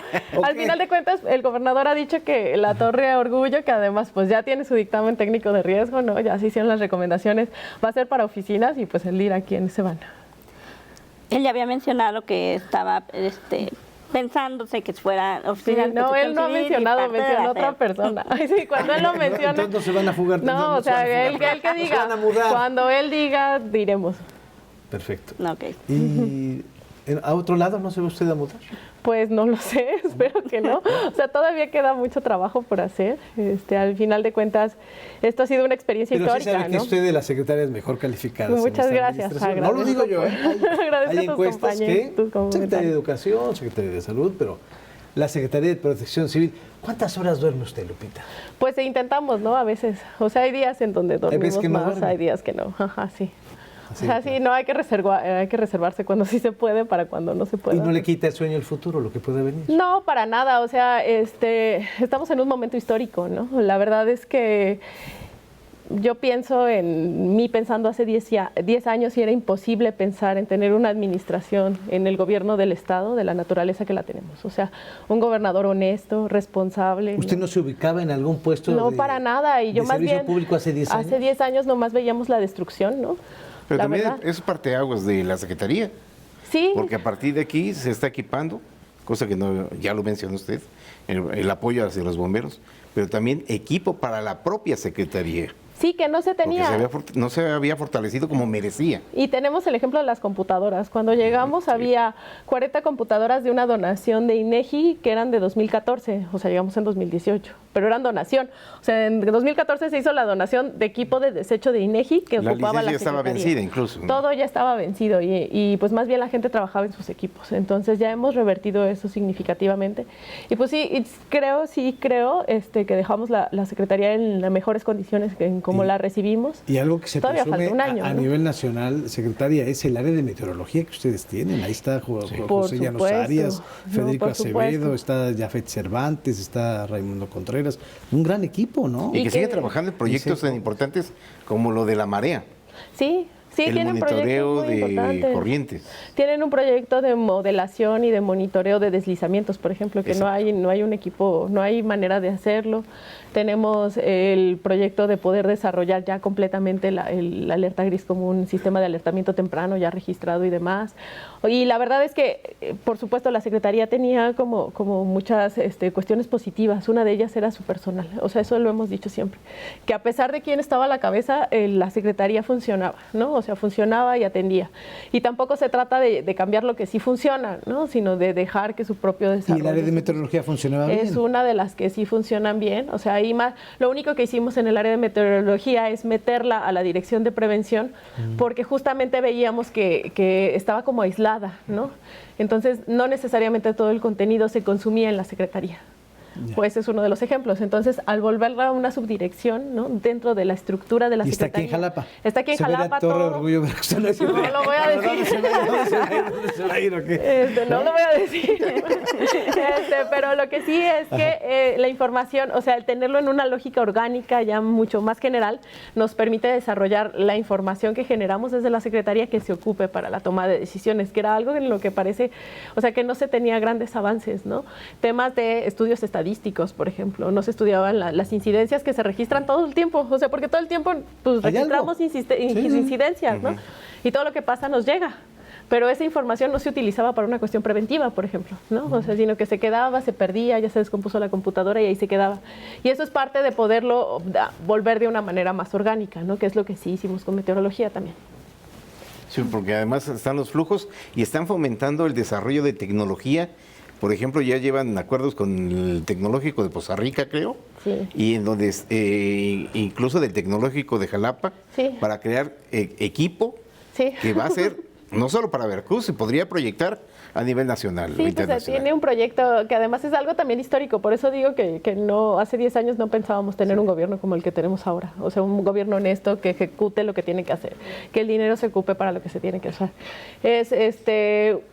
Al final de cuentas, el gobernador ha dicho que la Torre Orgullo, que además pues ya tiene su dictamen técnico de riesgo, ¿no? Ya se hicieron las recomendaciones, va a ser para oficinas y pues él dirá quiénes se van. Él ya había mencionado que estaba pensándose que fuera oficina. Sí, no, él no ha mencionado, mencionó otra persona. Ay, sí, cuando él lo menciona. Entonces no se van a fugar. No, o sea, él que diga. Cuando él diga, diremos. Perfecto. Okay. ¿Y a otro lado no se va usted a mudar? Pues no lo sé, espero que no. O sea, todavía queda mucho trabajo por hacer. Al final de cuentas, esto ha sido una experiencia histórica, sí sabe que usted de las secretarias mejor calificadas. Muchas gracias. No lo digo yo, ¿eh? Hay encuestas que Secretaría de Educación, Secretaría de Salud, pero la Secretaría de Protección Civil. ¿Cuántas horas duerme usted, Lupita? Pues intentamos, ¿no? A veces. O sea, hay días en donde dormimos que no más, duerme. Hay días que no. Ajá, sí. Así, o sea, sí, no hay que reservarse cuando sí se puede para cuando no se puede. ¿Y no le quita el sueño el futuro, lo que puede venir? No, para nada. O sea, estamos en un momento histórico, ¿no? La verdad es que yo pienso en mí pensando hace 10 años y era imposible pensar en tener una administración en el gobierno del Estado de la naturaleza que la tenemos. O sea, un gobernador honesto, responsable. ¿Usted no se ubicaba en algún puesto no, para nada. Y yo más bien, público hace 10 años? Hace 10 años nomás veíamos la destrucción, ¿no? Pero también es parteaguas de la Secretaría. Sí. Porque a partir de aquí se está equipando, cosa que no, ya lo mencionó usted, el apoyo hacia los bomberos, pero también equipo para la propia Secretaría. Sí, que no se tenía. No se había fortalecido como merecía. Y tenemos el ejemplo de las computadoras. Cuando llegamos había 40 computadoras de una donación de INEGI que eran de 2014, o sea, llegamos en 2018, pero eran donación. O sea, en 2014 se hizo la donación de equipo de desecho de INEGI que ocupaba la Secretaría. Estaba vencida incluso, ¿no? Todo ya estaba vencido y pues más bien la gente trabajaba en sus equipos. Entonces ya hemos revertido eso significativamente. Y pues sí creo que dejamos la Secretaría en las mejores condiciones como la recibimos. Y algo que se todavía presume falta un año, a nivel nacional, Secretaria, es el área de meteorología que ustedes tienen. Ahí está José Llanos Arias, Federico Acevedo, está Jafet Cervantes, está Raimundo Contreras. Un gran equipo, ¿no? Y que sigue trabajando en proyectos tan importantes como lo de la marea. Sí, tienen proyectos muy importantes. Corrientes. Tienen un proyecto de modelación y de monitoreo de deslizamientos, por ejemplo, que no hay un equipo, no hay manera de hacerlo. Tenemos el proyecto de poder desarrollar ya completamente el alerta gris como un sistema de alertamiento temprano ya registrado y demás. Y la verdad es que, por supuesto, la Secretaría tenía como muchas cuestiones positivas. Una de ellas era su personal. O sea, eso lo hemos dicho siempre. Que a pesar de quién estaba a la cabeza, la Secretaría funcionaba, ¿no? O sea, funcionaba y atendía. Y tampoco se trata de cambiar lo que sí funciona, ¿no? Sino de dejar que su propio desarrollo. ¿Y el área de meteorología funcionaba bien? Es una de las que sí funcionan bien. O sea, lo único que hicimos en el área de meteorología es meterla a la dirección de prevención, porque justamente veíamos que estaba como aislada, ¿no? Entonces, no necesariamente todo el contenido se consumía en la Secretaría. pues es uno de los ejemplos. Entonces, al volverla una subdirección, ¿no? Dentro de la estructura de la Secretaría. Está aquí en Jalapa. Está aquí en Jalapa. Se ve la Torre Orgullo Veracruzano. No lo voy a decir. ¿Dónde se va a ir o qué? No lo voy a decir. Pero lo que sí es que la información, o sea, el tenerlo en una lógica orgánica ya mucho más general, nos permite desarrollar la información que generamos desde la Secretaría que se ocupe para la toma de decisiones, que era algo en lo que parece, o sea, que no se tenía grandes avances, ¿no? Temas de estudios estadísticos, por ejemplo, no se estudiaban las incidencias que se registran todo el tiempo, o sea, porque todo el tiempo pues, registramos incidencias, ¿no? Y todo lo que pasa nos llega. Pero esa información no se utilizaba para una cuestión preventiva, por ejemplo, ¿no? O sea, sino que se quedaba, se perdía, ya se descompuso la computadora y ahí se quedaba. Y eso es parte de poderlo volver de una manera más orgánica, ¿no? Que es lo que sí hicimos con meteorología también. Sí, porque además están los flujos y están fomentando el desarrollo de tecnología. Por ejemplo, ya llevan acuerdos con el Tecnológico de Poza Rica, creo, sí. Y en donde incluso del Tecnológico de Jalapa, sí. Para crear equipo sí. que va a ser no solo para Veracruz, se podría proyectar a nivel nacional o internacional. Pues tiene un proyecto que además es algo también histórico, por eso digo que no, hace 10 años no pensábamos tener un gobierno como el que tenemos ahora, o sea, un gobierno honesto que ejecute lo que tiene que hacer, que el dinero se ocupe para lo que se tiene que hacer.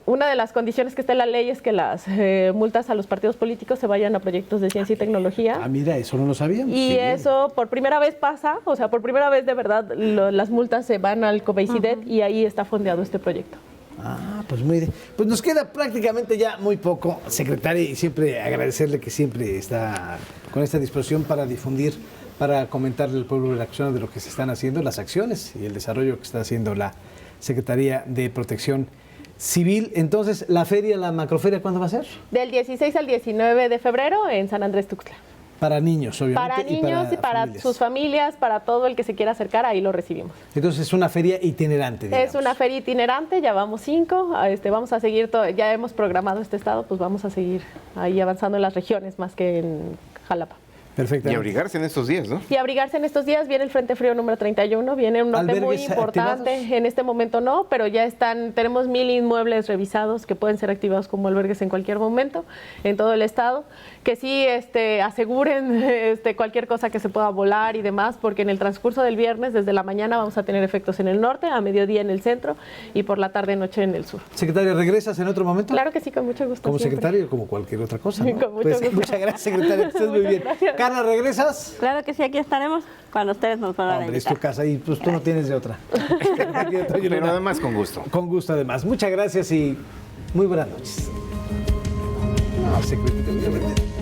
Una de las condiciones que está en la ley es que las multas a los partidos políticos se vayan a proyectos de ciencia y tecnología. Ah, mira, eso no lo sabíamos. Y eso por primera vez pasa, o sea, por primera vez de verdad las multas se van al COBEICIDET y ahí está fondeado este proyecto. Ah, pues muy bien. Pues nos queda prácticamente ya muy poco, secretaria, y siempre agradecerle que siempre está con esta disposición para difundir, para comentarle al pueblo veracruzano de lo que se están haciendo, las acciones y el desarrollo que está haciendo la Secretaría de Protección Civil. Entonces, la feria, la macroferia, ¿cuándo va a ser? Del 16 al 19 de febrero en San Andrés Tuxtla. Para niños, obviamente. Para niños y para sus familias, para todo el que se quiera acercar, ahí lo recibimos. Entonces es una feria itinerante, digamos. Es una feria itinerante, ya vamos 5, vamos a seguir, ya hemos programado este estado, pues vamos a seguir ahí avanzando en las regiones más que en Jalapa. Perfecto. Y abrigarse en estos días, ¿no? Y abrigarse en estos días, viene el Frente Frío número 31, viene un norte muy importante, activados. En este momento no, pero ya tenemos 1000 inmuebles revisados que pueden ser activados como albergues en cualquier momento, en todo el estado, que sí aseguren cualquier cosa que se pueda volar y demás, porque en el transcurso del viernes, desde la mañana vamos a tener efectos en el norte, a mediodía en el centro y por la tarde-noche en el sur. Secretaria, ¿regresas en otro momento? Claro que sí, con mucho gusto. Como secretaria o como cualquier otra cosa, ¿no? Con mucho gusto. Muchas gracias, secretaria, que estés muy bien. Gracias. Carla, ¿regresas? Claro que sí, aquí estaremos cuando ustedes nos van a invitar. Es tu casa y pues tú no tienes de otra. Pero además con gusto. Con gusto además. Muchas gracias y muy buenas noches. No, secretaria.